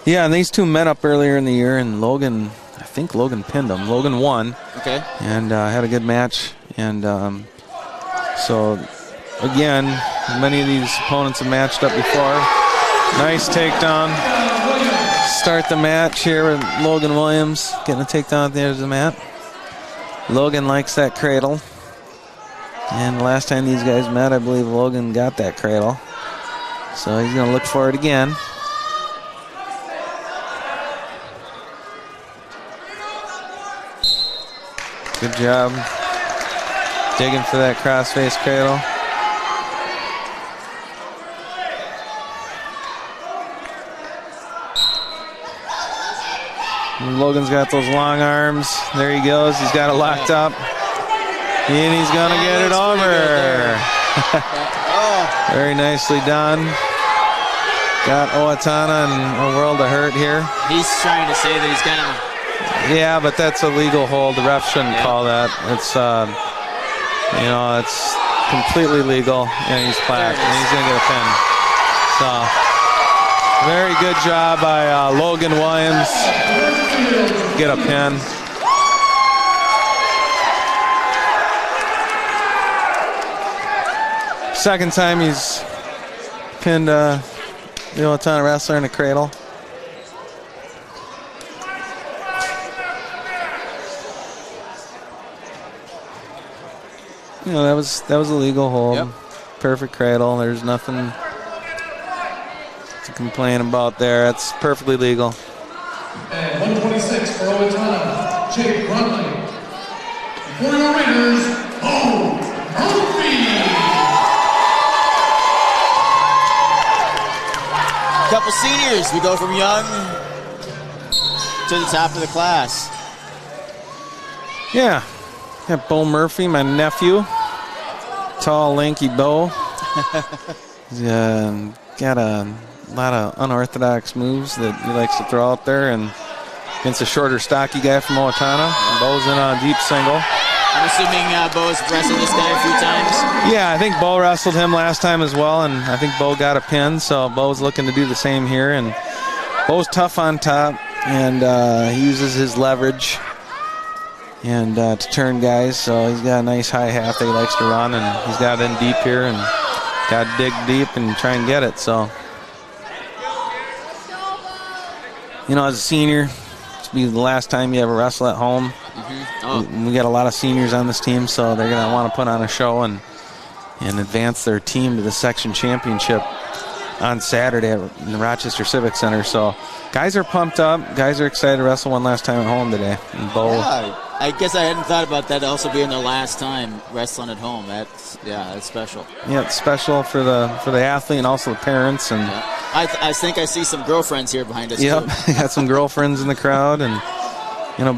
Yeah, and these two met up earlier in the year, and I think Logan pinned him. Logan won.
Okay.
And had a good match. And so, again, many of these opponents have matched up before. Nice takedown. Start the match here with Logan Williams getting a takedown at the edge of the mat. Logan likes that cradle. And the last time these guys met, I believe Logan got that cradle. So he's going to look for it again. Good job digging for that crossface cradle. And Logan's got those long arms. There he goes. He's got it locked up. And he's going to get it over. Very nicely done. Got Owatana in a world of hurt here.
He's trying to say that he's got him.
Yeah, but that's a legal hold. The ref shouldn't call that. It's, it's completely legal, and he's flat, and he's going to get a pin. So, very good job by Logan Williams. Get a pin. Second time he's pinned the Owatana wrestler in a cradle. That was a legal hold. Yep. Perfect cradle. There's nothing to complain about there. That's perfectly legal.
And 126 for Owatana, Jake Brunley. For your Raiders, Northfield.
Couple seniors. We go from young to the top of the class.
Yeah. Got Bo Murphy, my nephew. Tall, lanky Bo. He's got a lot of unorthodox moves that he likes to throw out there, and against a shorter, stocky guy from Owatana. Bo's in on a deep single.
I'm assuming Bo's wrestled this guy a few times.
Yeah, I think Bo wrestled him last time as well, and I think Bo got a pin, so Bo's looking to do the same here. And Bo's tough on top, and he uses his leverage and to turn guys, so he's got a nice high half that he likes to run, and he's got it in deep here and got to dig deep and try and get it. So, as a senior, it's be the last time you ever wrestle at home. We got a lot of seniors on this team, so they're going to want to put on a show and advance their team to the section championship on Saturday in the Rochester Civic Center. So guys are pumped up. Guys are excited to wrestle one last time at home today. And Bo,
I guess I hadn't thought about that also being their last time wrestling at home. That's special.
Yeah, it's special for the athlete and also the parents. And
I think I see some girlfriends here behind us.
Yep, got some girlfriends in the crowd, and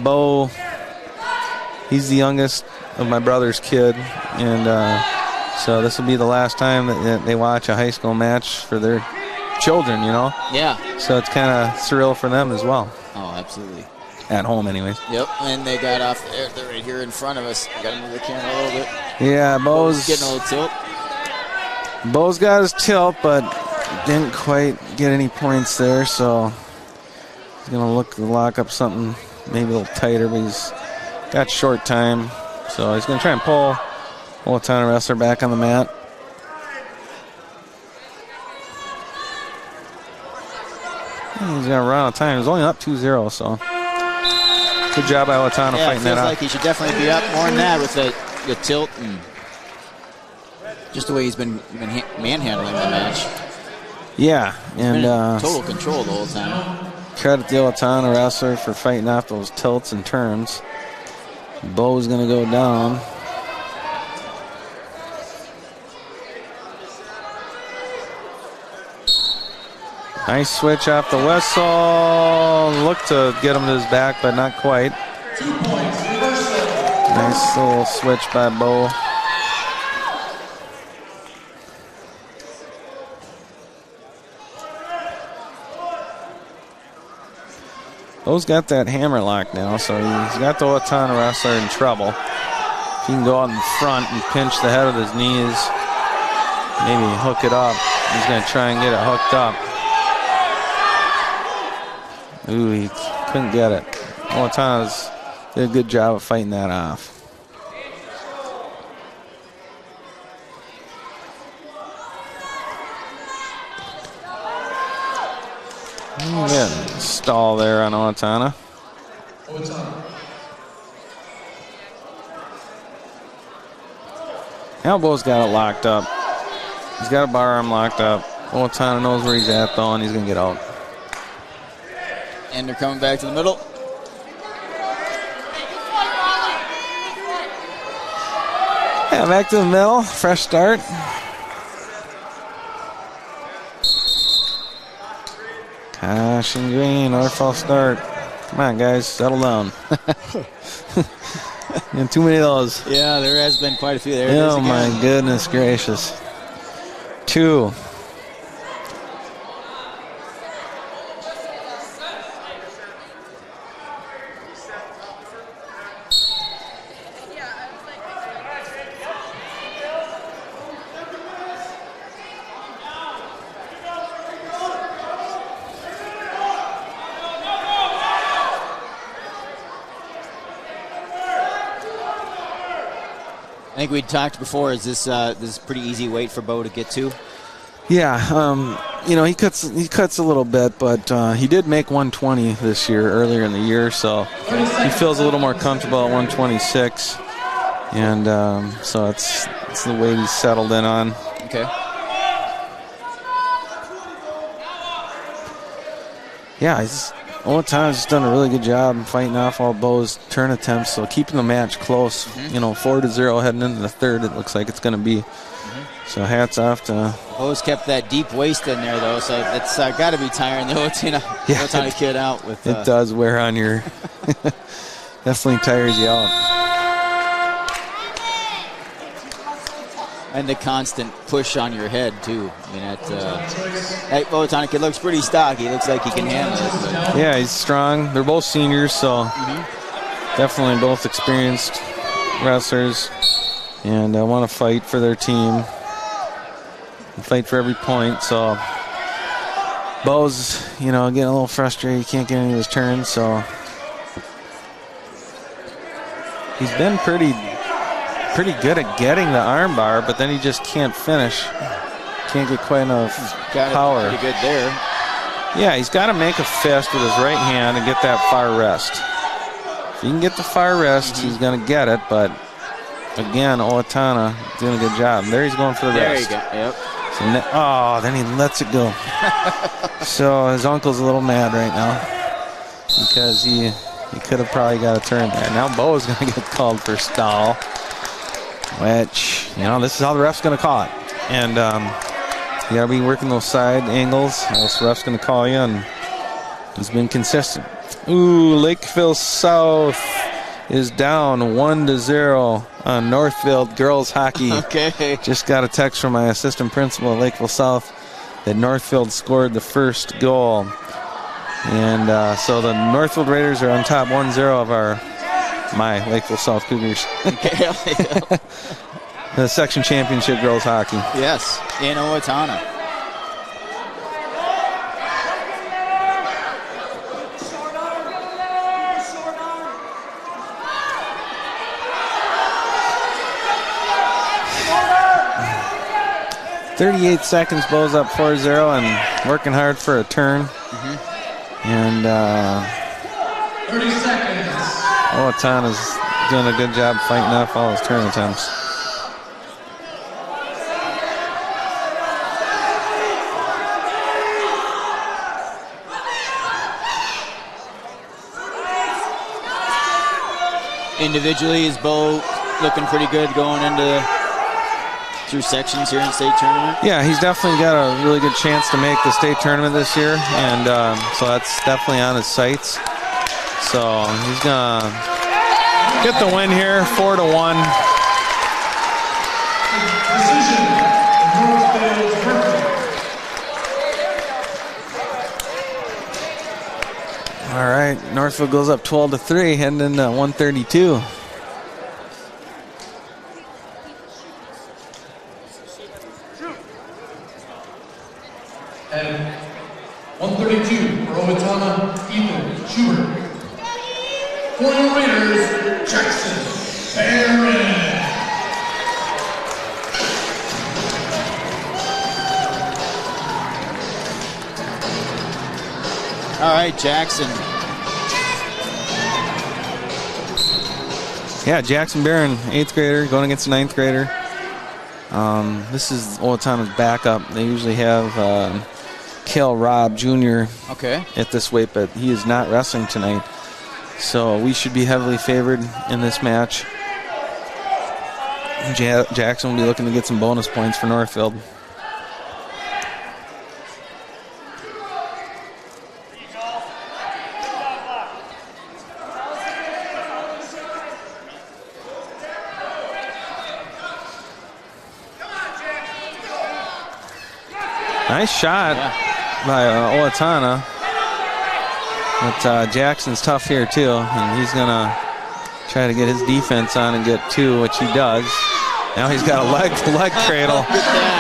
Bo, he's the youngest of my brother's kid, and So this will be the last time that they watch a high school match for their children, you know?
Yeah.
So it's kind of surreal for them as well.
Oh, absolutely.
At home, anyways.
Yep, and they got off there. They're right here in front of us. Got to move the camera a little bit.
Yeah, Bo's
getting a little tilt.
Bo's got his tilt, but didn't quite get any points there, so he's going to lock up something maybe a little tighter, but he's got short time. So he's going to try and pull Owatonna wrestler back on the mat. He's going to run out of time. He's only up 2-0, so good job by Owatonna fighting that
feels
out.
like he should definitely be up more than that with the tilt and just the way he's been manhandling the match.
Yeah, and
total control the whole time.
Credit the Owatonna wrestler for fighting off those tilts and turns. Bo's going to go down. Nice switch off the whistle. Looked to get him to his back, but not quite.
2 points, reversal.
Nice little switch by Bo. Bo's got that hammer lock now, so he's got the Owatonna wrestler in trouble. If he can go out in front and pinch the head of his knees, maybe hook it up. He's going to try and get it hooked up. Ooh, he couldn't get it. Owatonna's did a good job of fighting that off. Yeah, stall there on Owatonna. Now Bo's got it locked up. He's got a bar arm locked up. Owatonna knows where he's at though, and he's gonna get out.
And they're coming back to the middle.
Yeah, back to the middle. Fresh start. Caution green or false start. Come on, guys, settle down. And too many of those.
Yeah, there has been quite a few. There it is
Oh
again.
my goodness gracious. 2.
I think we talked before. Is this this pretty easy weight for Bo to get to?
Yeah, you know, he cuts a little bit, but he did make 120 this year, earlier in the year, so he feels a little more comfortable at 126, and so it's the weight he's settled in on.
Okay.
Yeah, Owatonna's just done a really good job fighting off all Bo's turn attempts, so keeping the match close.
Mm-hmm.
You know, 4-0 heading into the third, it looks like it's going to be. So hats off to.
Bo's kept that deep waist in there, though, so it's got to be tiring the Owatonna kid out. With
It does wear on your. Definitely tires you out.
And the constant push on your head, too. I mean, that Owatonna kid looks pretty stocky. He looks like he can handle it. But.
Yeah, he's strong. They're both seniors, so definitely both experienced wrestlers. And want to fight for their team. And fight for every point. So Bo's, you know, getting a little frustrated. He can't get any of his turns, so he's been pretty good at getting the arm bar, but then he just can't finish. Can't get quite enough power.
Pretty good there.
Yeah, he's got to make a fist with his right hand and get that far rest. If he can get the far rest, he's going to get it, but again, Owatonna doing a good job. And there he's going for the rest.
There you go. Yep.
So then he lets it go. So his uncle's a little mad right now because he could have probably got a turn there. Now Bo is going to get called for stall, which, you know, this is how the ref's going to call it. And you got to be working those side angles, else the ref's going to call you, and he's been consistent. Ooh, Lakeville South is down 1-0 on Northfield girls hockey.
Okay.
Just got a text from my assistant principal at Lakeville South that Northfield scored the first goal. And so the Northfield Raiders are on top 1-0 of my Lakeville South Cougars.
Okay.
The section championship girls hockey.
Yes, in Owatonna.
.38 seconds, Bows up 4-0 and working hard for a turn. And
30 seconds.
Owatonna's doing a good job fighting off all his turn attempts.
Individually, is Bo looking pretty good going through sections here in state tournament?
Yeah, he's definitely got a really good chance to make the state tournament this year, and so that's definitely on his sights. So he's gonna get the win here, 4-1.
Decision. Northfield's perfect.
All right, Northfield goes up 12-3, heading into 132.
And 132 for Owatonna, Ethan Schubert. For the Raiders, Jackson Barron.
All right, Jackson.
Yeah, Jackson Barron, 8th grader, going against a 9th grader. This is Owatonna's backup. They usually have Cale Robb Jr. at this weight, but he is not wrestling tonight. So we should be heavily favored in this match. Jackson will be looking to get some bonus points for Northfield. Nice shot by Owatonna. But Jackson's tough here too, and he's going to try to get his defense on and get two, which he does. Now he's got a leg cradle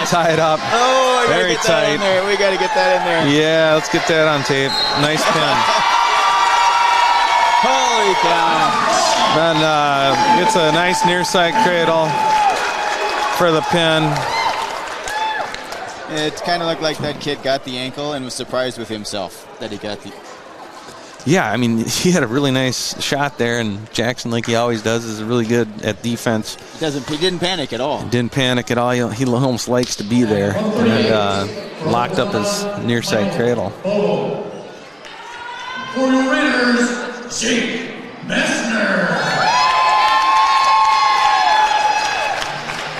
tied up.
Oh,
very tight.
We got to get that in there.
Yeah, let's get that on tape. Nice pin.
Holy cow.
And gets a nice near side cradle for the pin.
It kind of looked like that kid got the ankle and was surprised with himself that he got the...
Yeah, I mean, he had a really nice shot there, and Jackson, like he always does, is really good at defense.
He didn't panic at all.
Didn't panic at all. He almost likes to be there, and locked up his near side cradle.
For the Raiders, Jake Messner.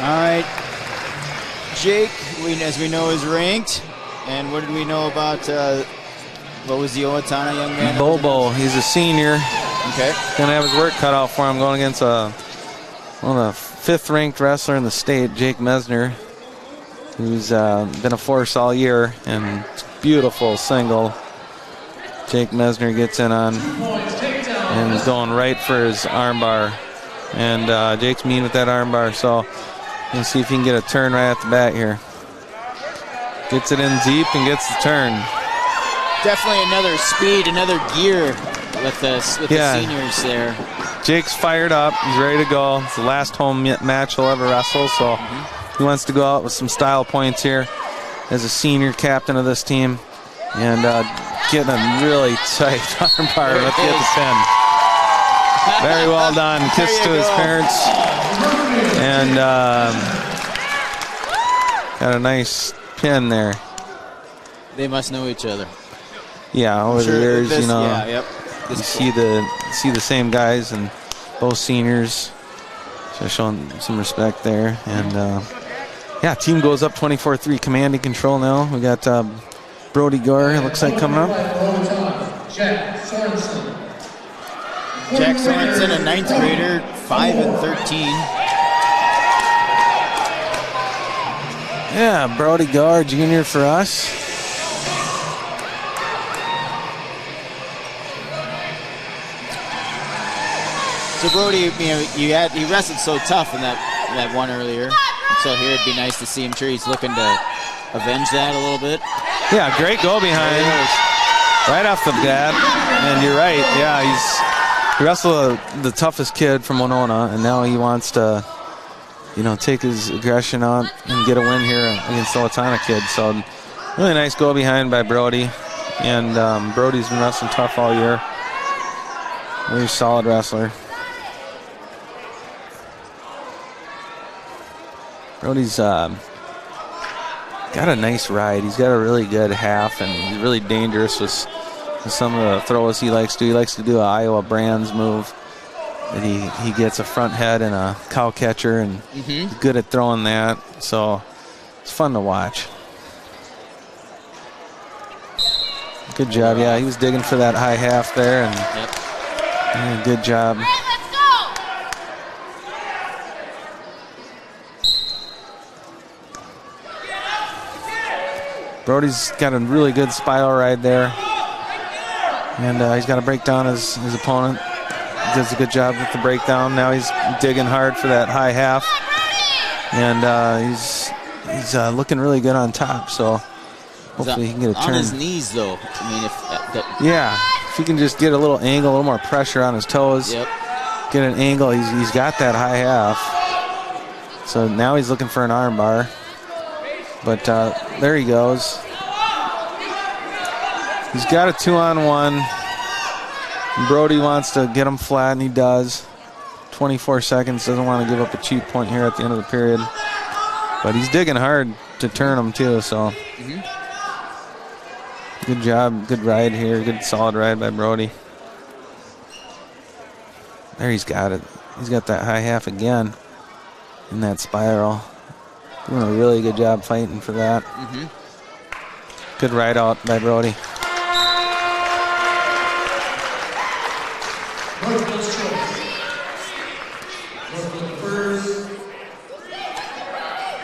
All right. Jake, as we know, is ranked. And what did we know about, what was the Owatonna young man?
Bobo, he's a senior.
Okay.
Going to have his work cut out for him going against one of the 5th ranked wrestler in the state, Jake Messner, who's been a force all year, and beautiful single. Jake Messner gets in on and is going right for his armbar. And Jake's mean with that armbar, so let's see if he can get a turn right at the bat here. Gets it in deep and gets the turn.
Definitely another speed, another gear with the seniors there.
Jake's fired up. He's ready to go. It's the last home match he'll ever wrestle, so he wants to go out with some style points here as a senior captain of this team. And getting a really tight armbar. Let's get the pin. Very well done. Kiss to his parents. And got a nice pin there.
They must know each other.
Yeah, over the years, you know, you see the same guys, and both seniors. So showing some respect there. And yeah, team goes up 24-3, command and control now. We got Brody Gore, it looks like, coming up.
Jack Sorensen.
Jack Sorensen, a 9th grader, 5-13.
Yeah, Brody Gar, junior for us.
So Brody, he wrestled so tough in that one earlier. So here it'd be nice to see him. Sure, he's looking to avenge that a little bit.
Yeah, great go behind. Right off the bat. And you're right. Yeah, he wrestled the toughest kid from Winona, and now he wants to, take his aggression out and get a win here against the Owatonna kid. So really nice go behind by Brody. And Brody's been wrestling tough all year. Very solid wrestler. Brody's got a nice ride. He's got a really good half, and he's really dangerous with some of the throws he likes to do. He likes to do an Iowa Brands move. That he gets a front head and a cow catcher, and he's good at throwing that. So it's fun to watch. Good job. Yeah, he was digging for that high half there, and good job. Brody's got a really good spiral ride there. And he's got to break down his opponent. He does a good job with the breakdown. Now he's digging hard for that high half. And he's looking really good on top. So hopefully he can get a turn.
On his knees, though. I mean,
if he can just get a little angle, a little more pressure on his toes.
Yep.
Get an angle. He's got that high half. So now he's looking for an arm bar. But there he goes. He's got a 2-on-1. Brody wants to get him flat, and he does. 24 seconds. Doesn't want to give up a cheap point here at the end of the period. But he's digging hard to turn him, too. So good job. Good ride here. Good solid ride by Brody. There he's got it. He's got that high half again in that spiral. Doing a really good job fighting for that. Good ride out by Brody.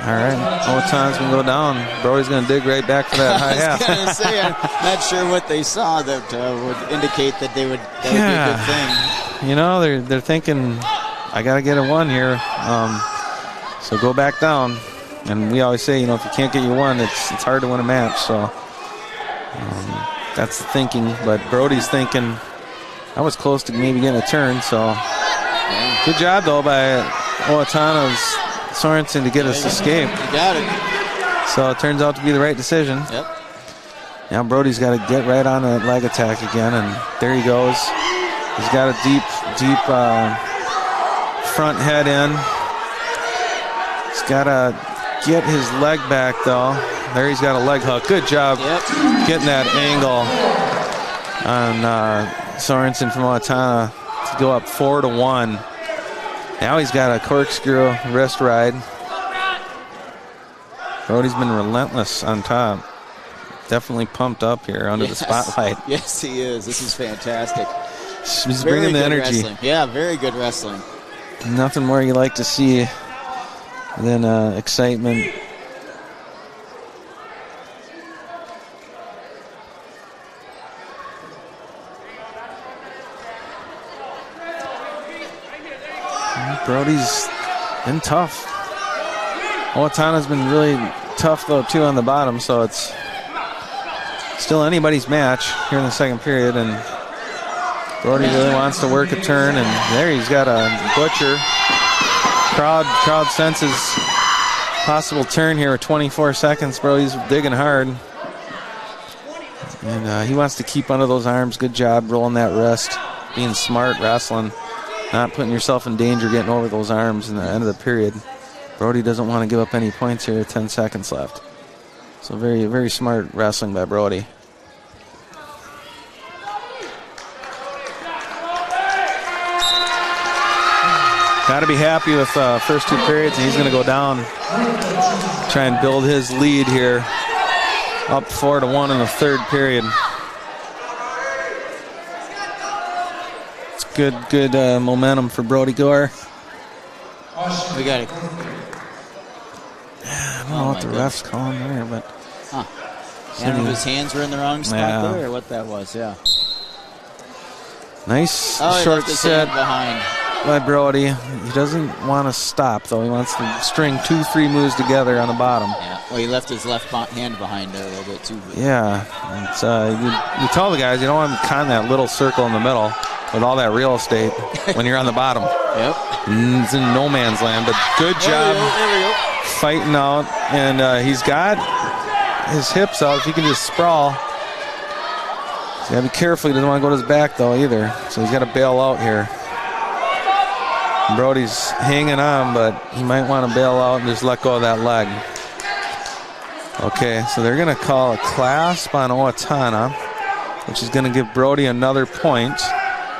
All right, Owatonna's going to go down. Brody's going to dig right back for that high half.
I was going to say, I'm not sure what they saw that would indicate that would be a good thing.
They're thinking, I got to get a 1 here. So go back down. And we always say, if you can't get your 1, it's hard to win a match. So that's the thinking. But Brody's thinking, I was close to maybe getting a turn. So good job, though, by Owatonna's Sorensen to get us escape.
You got it.
So it turns out to be the right decision.
Yep.
Now Brody's got to get right on that leg attack again, and there he goes. He's got a deep front head in. He's got to get his leg back, though. There he's got a leg hook. Good job getting that angle on Sorensen from Owatonna to go up 4-1. Now he's got a corkscrew wrist ride. Brody's been relentless on top. Definitely pumped up here under the spotlight.
Yes, he is. This is fantastic.
He's bringing the energy.
Wrestling. Yeah, very good wrestling.
Nothing more you like to see than excitement. Brody's been tough. Owatonna's been really tough, though, too, on the bottom, so it's still anybody's match here in the second period, and Brody really wants to work a turn, and there he's got a butcher. Crowd senses possible turn here with 24 seconds. Brody's digging hard, and he wants to keep under those arms. Good job rolling that wrist, being smart wrestling. Not putting yourself in danger getting over those arms in the end of the period. Brody doesn't want to give up any points here with 10 seconds left. So very, very smart wrestling by Brody. Got to be happy with first 2 periods, and he's going to go down, try and build his lead here. Up 4-1 in the third period. Good momentum for Brody Gore.
We got it.
I don't know what the ref's calling there, but.
Huh. I don't know if his hands were in the wrong spot there or what that was, yeah.
Nice
he
short
left his
set
hand behind.
by Brody. He doesn't want to stop, though. He wants to string 2-3 moves together on the bottom.
Yeah. Well, he left his left hand behind there a little bit, too.
Yeah. It's, you tell the guys you don't want to con that little circle in the middle with all that real estate when you're on the bottom.
Yep.
It's in no man's land, but good job fighting out. And he's got his hips out. If he can just sprawl. He's got to be careful. He doesn't want to go to his back, though, either. So he's got to bail out here. And Brody's hanging on, but he might want to bail out and just let go of that leg. Okay, so they're going to call a clasp on Owatonna, which is going to give Brody another point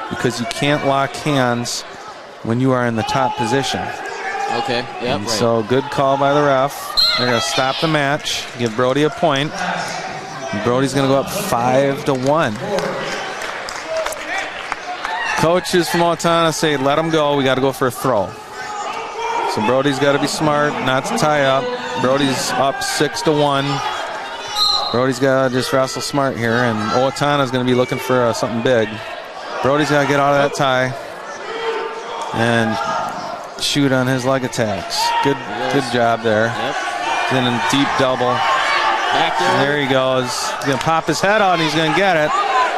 because you can't lock hands when you are in the top position.
Okay, yep, right.
So good call by the ref. They're going to stop the match, give Brody a point. And Brody's going to go up 5-1. Coaches from Owatonna say, let him go. We got to go for a throw. So Brody's got to be smart not to tie up. Brody's up 6-1. Brody's got to just wrestle smart here. And Owatonna's going to be looking for something big. Brody's got to get out of that tie and shoot on his leg attacks. Good job there.
Yep.
Then in deep double.
Back there.
And there he goes. He's going to pop his head out and he's going to get it.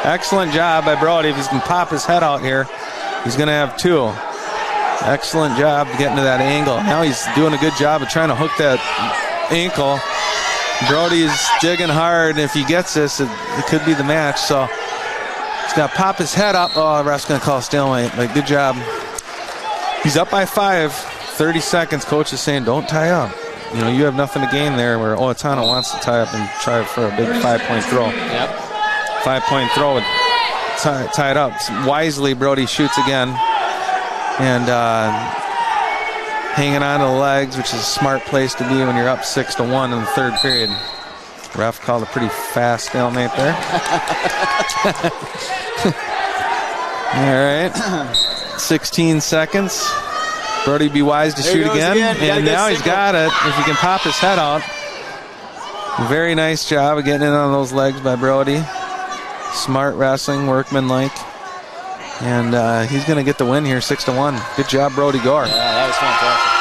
Excellent job by Brody. If he can pop his head out here, he's going to have 2. Excellent job getting to that angle. Now he's doing a good job of trying to hook that ankle. Brody's digging hard. If he gets this, it could be the match. So he's got to pop his head up. Oh, the ref's going to call a stalemate. But good job. He's up by 5. 30 seconds. Coach is saying, don't tie up. You know, you have nothing to gain there, where Owatonna wants to tie up and try for a big 5-point throw.
Yep.
5-point throw would tie it up. Wisely, Brody shoots again. And hanging on to the legs, which is a smart place to be when you're up 6-1 in the third period. Ref called a pretty fast stalemate there. All right. 16 seconds. Brody be wise to shoot again. And now he's got it. If he can pop his head out. Very nice job of getting in on those legs by Brody. Smart wrestling, workmanlike. And he's going to get the win here, 6-1. Good job, Brody Gore.
Yeah, that was fantastic.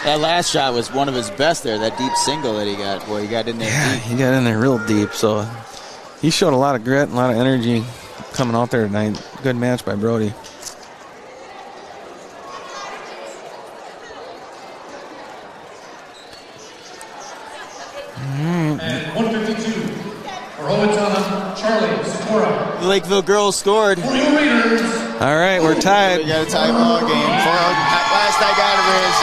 That last shot was one of his best there, that deep single that he got. Boy, he got in there deep.
He got in there real deep, so he showed a lot of grit and a lot of energy coming out there tonight. Good match by Brody.
And 152 for Owatonna, Charlie Sikora.
The Lakeville girls scored.
For your Raiders.
All right, we're tied.
We got a tie ball game. Last I got it was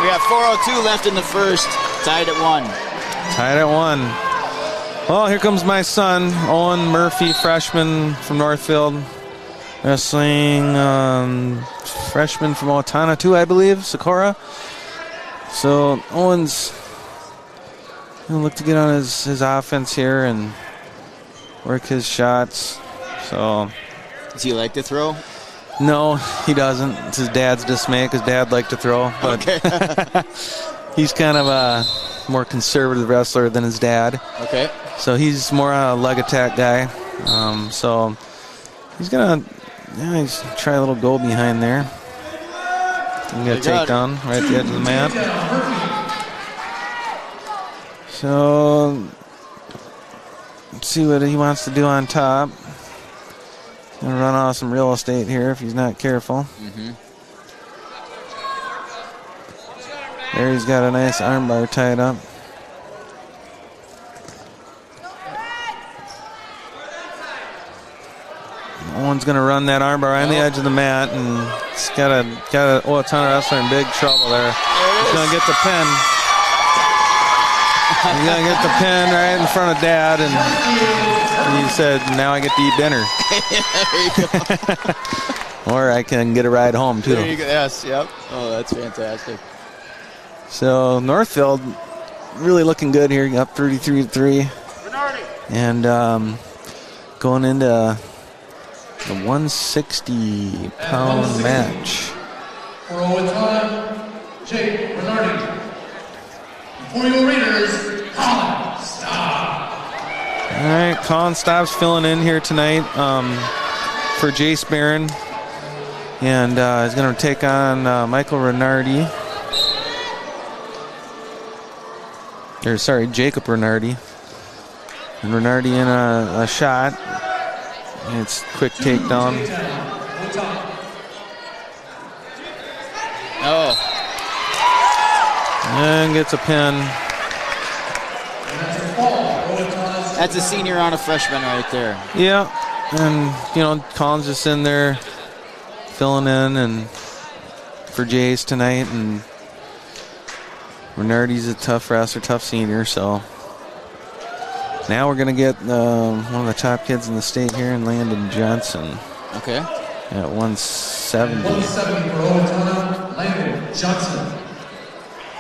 we got 4:02 left in the first. Tied at 1.
Tied at 1. Well, here comes my son, Owen Murphy, freshman from Northfield. Wrestling freshman from Owatonna too, I believe, Sikora. So Owen's going to look to get on his offense here and work his shots. So,
does he like to throw?
No, he doesn't. It's his dad's dismay because Dad liked to throw. But
okay.
He's kind of a more conservative wrestler than his dad.
Okay.
So he's more a leg attack guy. So he's going to try a little goal behind there. And get a takedown right at the edge of the mat. So let's see what he wants to do on top. Gonna run off some real estate here if he's not careful.
Mm-hmm.
There he's got a nice armbar tied up. Owen's gonna run that armbar on the edge of the mat, and it's got a Owatonna wrestler in big trouble there. He's gonna get the pin. He's gonna get the pin right in front of Dad, and he said, "Now I get to eat dinner."
There you go.
Or I can get a ride home too.
There you go. Yes. Yep. Oh, that's fantastic.
So Northfield really looking good here, up 33-3. And going into the 160-pound match.
For Owatonna, Jake Renardi. For your readers, Colin Stop.
All right, Colin Stops filling in here tonight for Jace Barron. And he's going to take on Michael Renardi. Or, sorry, Jacob Renardi. And Renardi in a shot. And it's quick takedown.
Oh.
And gets a pin.
That's a senior on a freshman right there.
Yeah. And, Colin's just in there filling in and for Jace tonight. And Renardi's a tough wrestler, tough senior, so now we're going to get one of the top kids in the state here in Landon Johnson.
Okay.
At 170.
170 for Owatonna, Landon Johnson.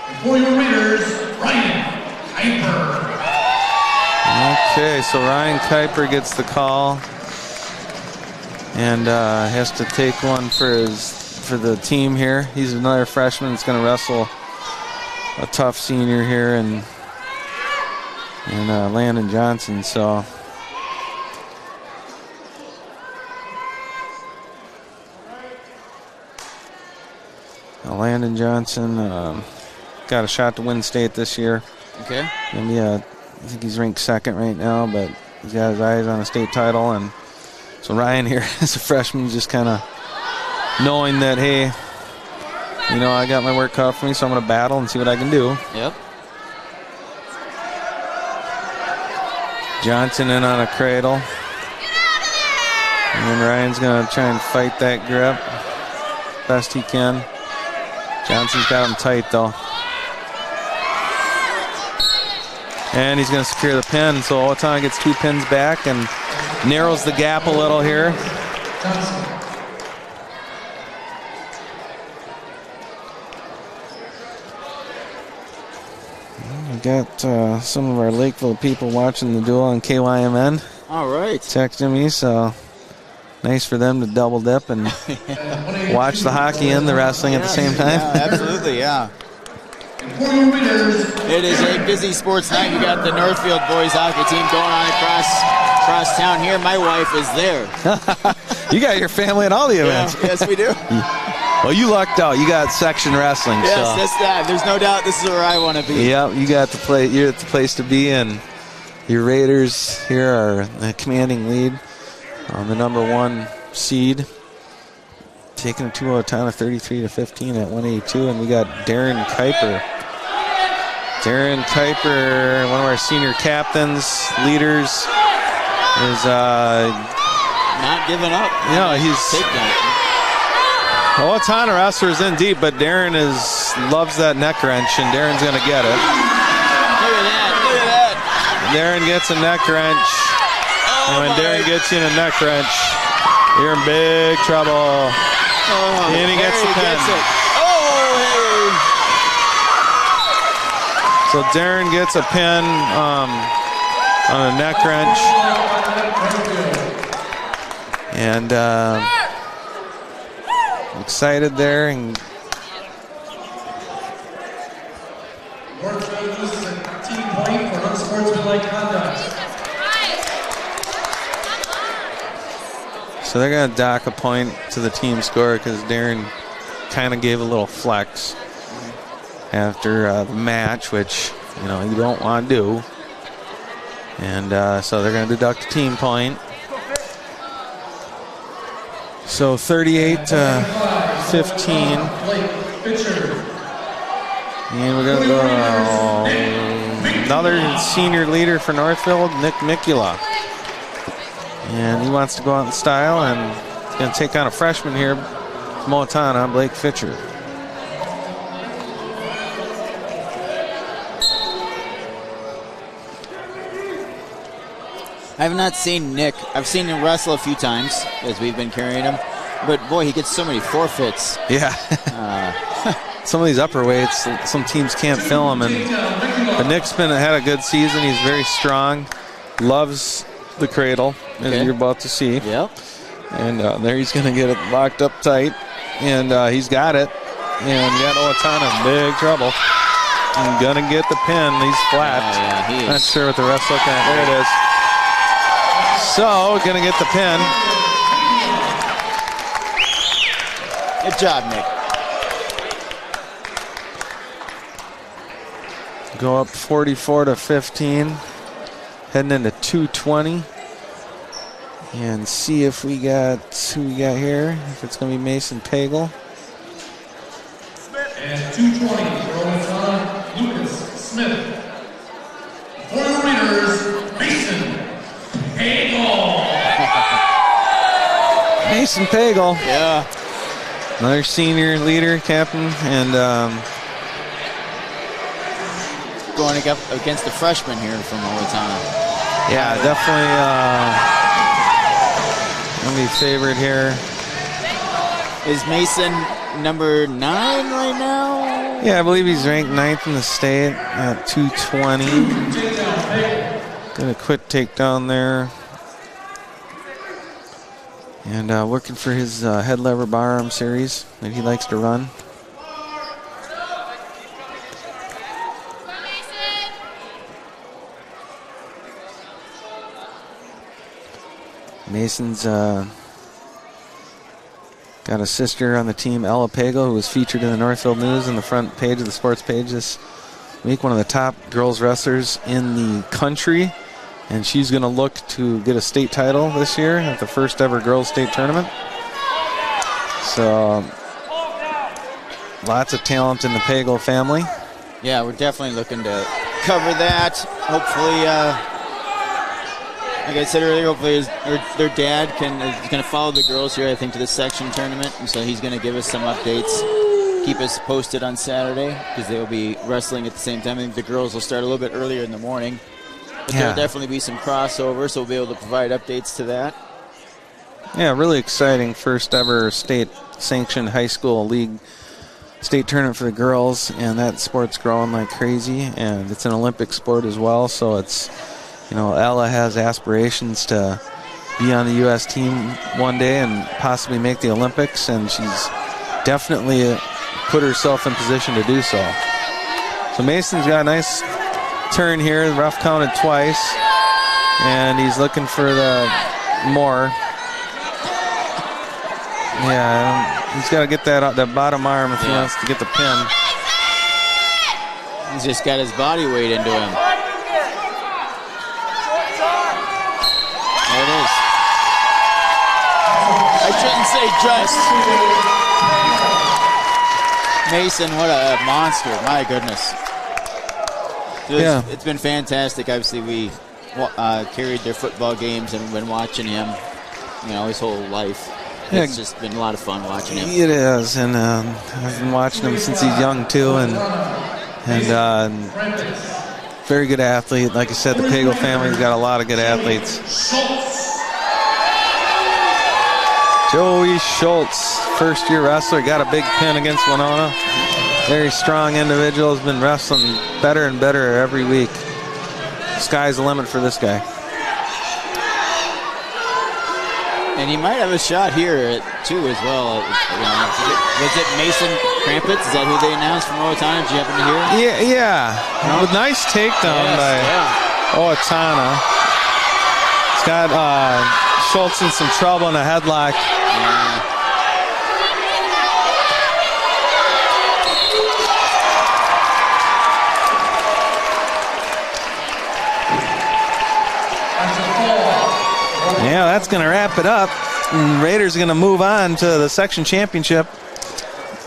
And for your readers, Ryan Kuiper.
Okay, so Ryan Kuiper gets the call and has to take one for the team here. He's another freshman that's going to wrestle a tough senior here and Landon Johnson. So Landon Johnson got a shot to win state this year.
Okay.
And I think he's ranked second right now, but he's got his eyes on a state title. And so Ryan here as a freshman, just kind of knowing that, hey, I got my work cut out for me, so I'm going to battle and see what I can do.
Yep.
Johnson in on a cradle. And Ryan's going to try and fight that grip best he can. Johnson's got him tight, though. And he's going to secure the pin, so Owatonna gets 2 pins back and narrows the gap a little here. We got some of our Lakeville people watching the duel on KYMN.
All right.
Texting me, so nice for them to double dip and watch the hockey and the wrestling at the same time.
Yeah, absolutely, yeah. It is a busy sports night. You got the Northfield boys hockey team going on across town here. My wife is there.
You got your family at all the events.
Yeah, yes, we do.
Well, you lucked out. You got section wrestling.
Yes,
so.
that's that. There's no doubt this is where I want to be.
Yep, you got the play. You're at the place to be, and your Raiders here are the commanding lead on the number 1 seed, taking it to Owatonna 33-15 at 182, and we got Darren Kuiper. Darren Kuiper, one of our senior captains, leaders, is
not giving up.
He's Owatonna wrestlers in deep, but Darren loves that neck wrench, and Darren's going to get it.
Look at that.
Darren gets a neck wrench. And when Darren gets you in a neck wrench, you're in big trouble. And he gets the pin. So Darren gets a pin on a neck wrench. And excited there. And
Northfield loses a team point for unsportsmanlike conduct.
so they're going to dock a point to the team score because Darren kind of gave a little flex after the match, which you don't want to do. And so they're going to deduct a team point. So 38-15. And we're going to go another senior leader for Northfield, Nick Mikula. And he wants to go out in style, and he's going to take on a freshman here from Owatonna, Blake Fitcher.
I have not seen Nick. I've seen him wrestle a few times as we've been carrying him. But, boy, he gets so many forfeits.
Yeah.
some of these upper weights, some teams can't fill them. But Nick's had a good season. He's very strong. Loves the cradle, as you're about to see.
Yep.
And there he's going to get it locked up tight. And he's got it. And got Owatonna in big trouble. And going to get the pin. He's flat. Not sure what the ref's looking at. There it is. So, going to get the pin.
Good job, Nick.
Go up 44-15. Heading into 220. And see if we got who we got here. If it's going to be Mason Pagel.
And 220 for Owatonna, Lucas Smith. For the readers, Mason Pagel.
Mason Pagel.
Yeah.
Another senior leader, captain, and
going up against the freshman here from Owatonna.
Yeah, definitely going to be favored here.
Is Mason number 9 right now?
Yeah, I believe he's ranked 9th in the state at 220. Gonna quick takedown there. And working for his head lever bar arm series that he likes to run. Mason's got a sister on the team, Ella Pagel, who was featured in the Northfield News in the front page of the sports page this week. One of the top girls wrestlers in the country. And she's going to look to get a state title this year at the first ever girls state tournament. So, lots of talent in the Pagel family.
Yeah, we're definitely looking to cover that. Hopefully, like I said earlier, hopefully their dad is going to follow the girls here, I think, to the section tournament. And so he's going to give us some updates, keep us posted on Saturday, because they will be wrestling at the same time. I think the girls will start a little bit earlier in the morning. But there'll definitely be some crossover, so we'll be able to provide updates to that.
Yeah, really exciting first ever state-sanctioned high school league state tournament for the girls, and that sport's growing like crazy, and it's an Olympic sport as well, so it's, Ella has aspirations to be on the U.S. team one day and possibly make the Olympics, and she's definitely put herself in position to do so. So Mason's got a nice turn here, the ref counted twice, and he's looking for the more. Yeah, he's got to get that bottom arm if he wants to get the pin.
He's just got his body weight into him. There it is. I shouldn't say just. Mason, what a monster, my goodness. It's been fantastic. Obviously, we carried their football games and been watching him, his whole life. It's just been a lot of fun watching him.
It is, and I've been watching him since he's young too, and very good athlete. Like I said, the Pagel family's got a lot of good athletes. Joey Schultz, first-year wrestler, got a big pin against Winona. Very strong individual, has been wrestling better and better every week. Sky's the limit for this guy.
And he might have a shot here, too, as well. Was it Mason Krampitz? Is that who they announced from Owatonna? Did you happen to hear?
Yeah. No? With nice takedown by Owatonna. It's got Schultz in some trouble in a headlock. Yeah, that's going to wrap it up. And Raiders are going to move on to the section championship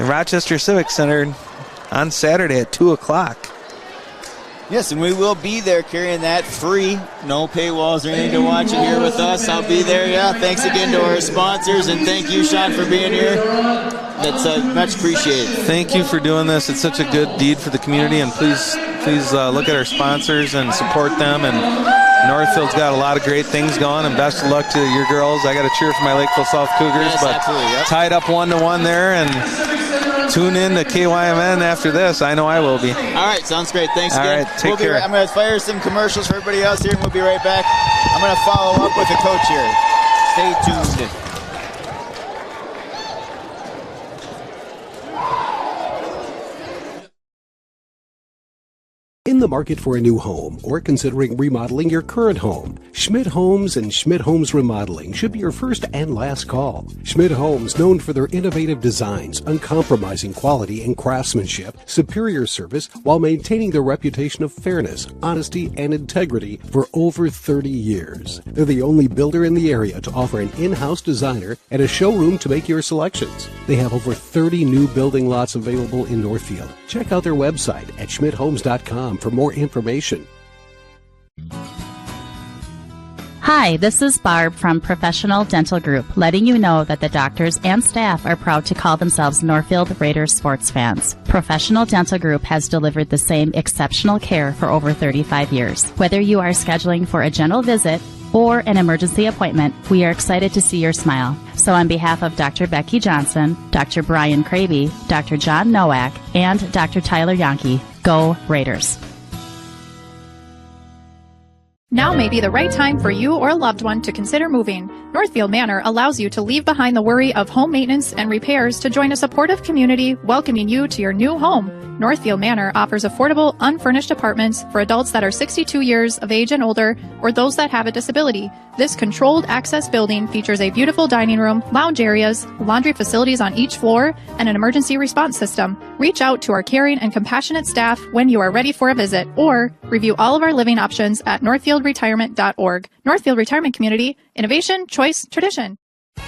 in Rochester Civic Center on Saturday at 2 o'clock.
Yes, and we will be there carrying that free. No paywalls or anything to watch it here with us. I'll be there, Thanks again to our sponsors, and thank you, Sean, for being here. That's much appreciated.
Thank you for doing this. It's such a good deed for the community, and please look at our sponsors and support them. And Northfield's got a lot of great things going, and best of luck to your girls. I got to cheer for my Lakeville South Cougars, but tied up 1-1 there, and tune in to KYMN after this. I know I will be.
All right, sounds great. Thanks
All
again.
right, take care.
I'm going to fire some commercials for everybody else here, and we'll be right back. I'm going to follow up with the coach here. Stay tuned.
In the market for a new home or considering remodeling your current home, Schmidt Homes and Schmidt Homes Remodeling should be your first and last call. Schmidt Homes, known for their innovative designs, uncompromising quality and craftsmanship, superior service, while maintaining their reputation of fairness, honesty, and integrity for over 30 years. They're the only builder in the area to offer an in-house designer and a showroom to make your selections. They have over 30 new building lots available in Northfield. Check out their website at schmidthomes.com for more information.
Hi, this is Barb from Professional Dental Group, letting you know that the doctors and staff are proud to call themselves Northfield Raiders sports fans. Professional Dental Group has delivered the same exceptional care for over 35 years. Whether you are scheduling for a general visit or an emergency appointment, we are excited to see your smile. So on behalf of Dr. Becky Johnson, Dr. Brian Kraby, Dr. John Nowak, and Dr. Tyler Yonke, go Raiders.
Now may be the right time for you or a loved one to consider moving. Northfield Manor allows you to leave behind the worry of home maintenance and repairs to join a supportive community welcoming you to your new home. Northfield Manor offers affordable, unfurnished apartments for adults that are 62 years of age and older or those that have a disability. This controlled access building features a beautiful dining room, lounge areas, laundry facilities on each floor, and an emergency response system. Reach out to our caring and compassionate staff when you are ready for a visit, or review all of our living options at northfieldretirement.org. Northfield Retirement Community, innovation, choice, tradition.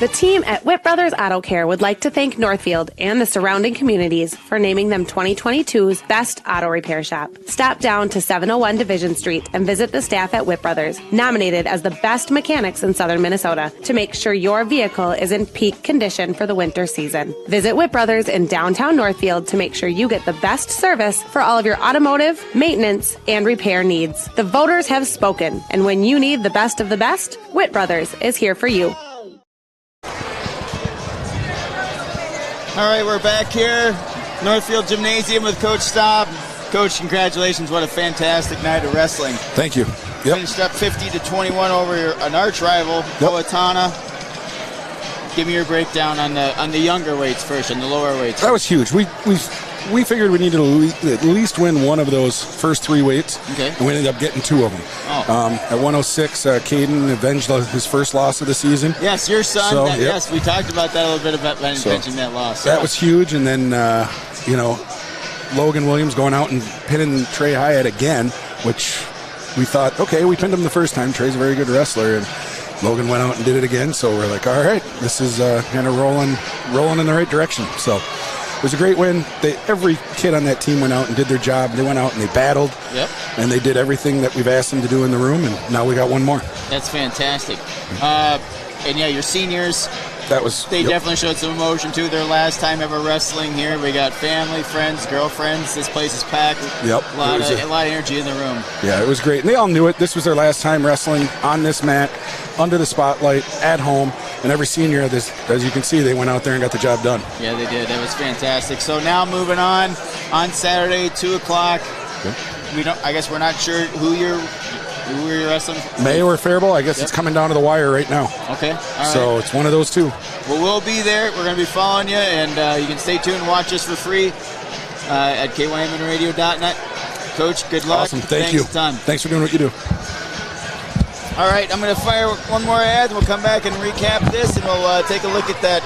The team at Witt Brothers Auto Care would like to thank Northfield and the surrounding communities for naming them 2022's Best Auto Repair Shop. Stop down to 701 Division Street and visit the staff at Witt Brothers, nominated as the best mechanics in southern Minnesota, to make sure your vehicle is in peak condition for the winter season. Visit Witt Brothers in downtown Northfield to make sure you get the best service for all of your automotive, maintenance, and repair needs. The voters have spoken, and when you need the best of the best, Witt Brothers is here for you.
All right, we're back here, Northfield Gymnasium with Coach Staub. Coach, congratulations. What a fantastic night of wrestling.
Thank you. Yep.
Finished up 50-21 over an arch rival, Powhatan. Give me your breakdown on the younger weights first and the lower weights.
That was huge. We figured we needed to at least win one of those first three weights,
okay,
and we ended up getting two of them. At 106, Caden avenged his first loss of the season.
Yes, your son.
So,
Yes, we talked about that a little bit about mentioning that loss.
That was huge, and then Logan Williams going out and pinning Trey Hyatt again, which we thought, okay, we pinned him the first time. Trey's a very good wrestler, and Logan went out and did it again. So we're like, all right, this is kind of rolling in the right direction. So it was a great win. Every kid on that team went out and did their job. They went out and they battled.
Yep.
And they did everything that we've asked them to do in the room, and now we got one more.
That's fantastic. And yeah, your seniors, they definitely showed some emotion too. Their last time ever wrestling here. We got family, friends, girlfriends. This place is packed.
Yep.
A lot of energy in the room.
Yeah, it was great. And they all knew it. This was their last time wrestling on this mat, under the spotlight, at home. And every senior, as you can see, they went out there and got the job done.
Yeah, they did. That was fantastic. So now moving on Saturday, 2 o'clock.
Good.
I guess we're not sure who you're wrestling.
May or Faribault. I guess it's coming down to the wire right now.
Okay. All right.
So it's one of those two.
Well, we'll be there. We're going to be following you, and you can stay tuned and watch us for free at kymnradio.net. Coach, good luck.
Awesome. Thank you. Thanks for doing what you do.
All right, I'm going to fire one more ad, and we'll come back and recap this, and we'll take a look at that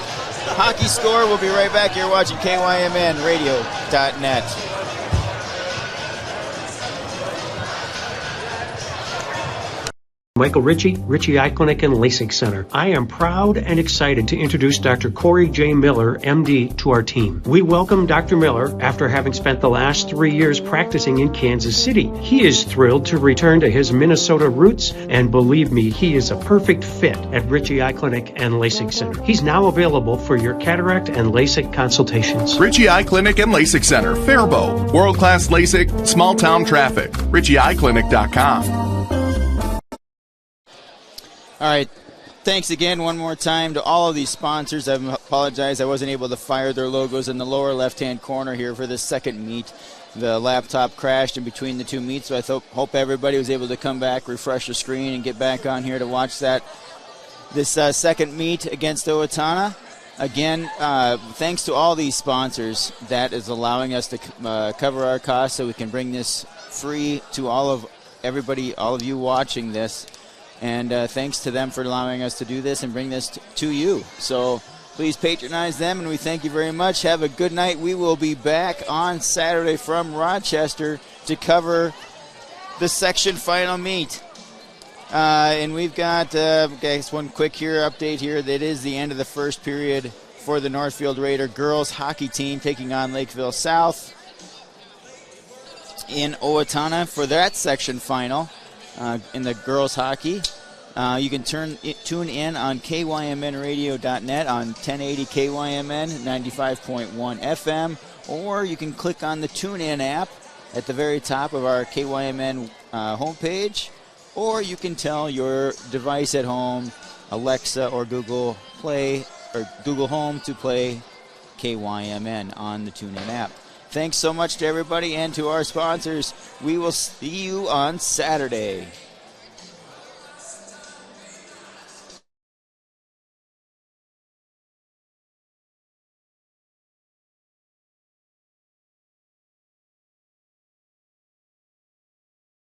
hockey score. We'll be right back here watching kymnradio.net.
Michael Ritchie Eye Clinic and LASIK Center. I am proud and excited to introduce Dr. Corey J. Miller, MD, to our team. We welcome Dr. Miller after having spent the last 3 years practicing in Kansas City. He is thrilled to return to his Minnesota roots, and believe me, he is a perfect fit at Ritchie Eye Clinic and LASIK Center. He's now available for your cataract and LASIK consultations.
Ritchie Eye Clinic and LASIK Center, Faribault. World-class LASIK, small-town traffic. RitchieEyeClinic.com.
All right, Thanks again one more time to all of these sponsors. I apologize I wasn't able to fire their logos in the lower left-hand corner here for this second meet. The laptop crashed in between the two meets, so I hope everybody was able to come back, refresh the screen, and get back on here to watch this second meet against Owatonna. Again, thanks to all these sponsors, that is allowing us to cover our costs so we can bring this free to all of you watching this. And thanks to them for allowing us to do this and bring this to you. So please patronize them, and we thank you very much. Have a good night. We will be back on Saturday from Rochester to cover the section final meet. And we've got, one quick update here. That is the end of the first period for the Northfield Raider girls hockey team taking on Lakeville South in Owatonna for that section final in the girls hockey. You can tune in on KYMNradio.net on 1080 KYMN 95.1 FM, or you can click on the TuneIn app at the very top of our KYMN homepage, or you can tell your device at home, Alexa or Google Play or Google Home, to play KYMN on the TuneIn app. Thanks so much to everybody and to our sponsors. We will see you on Saturday.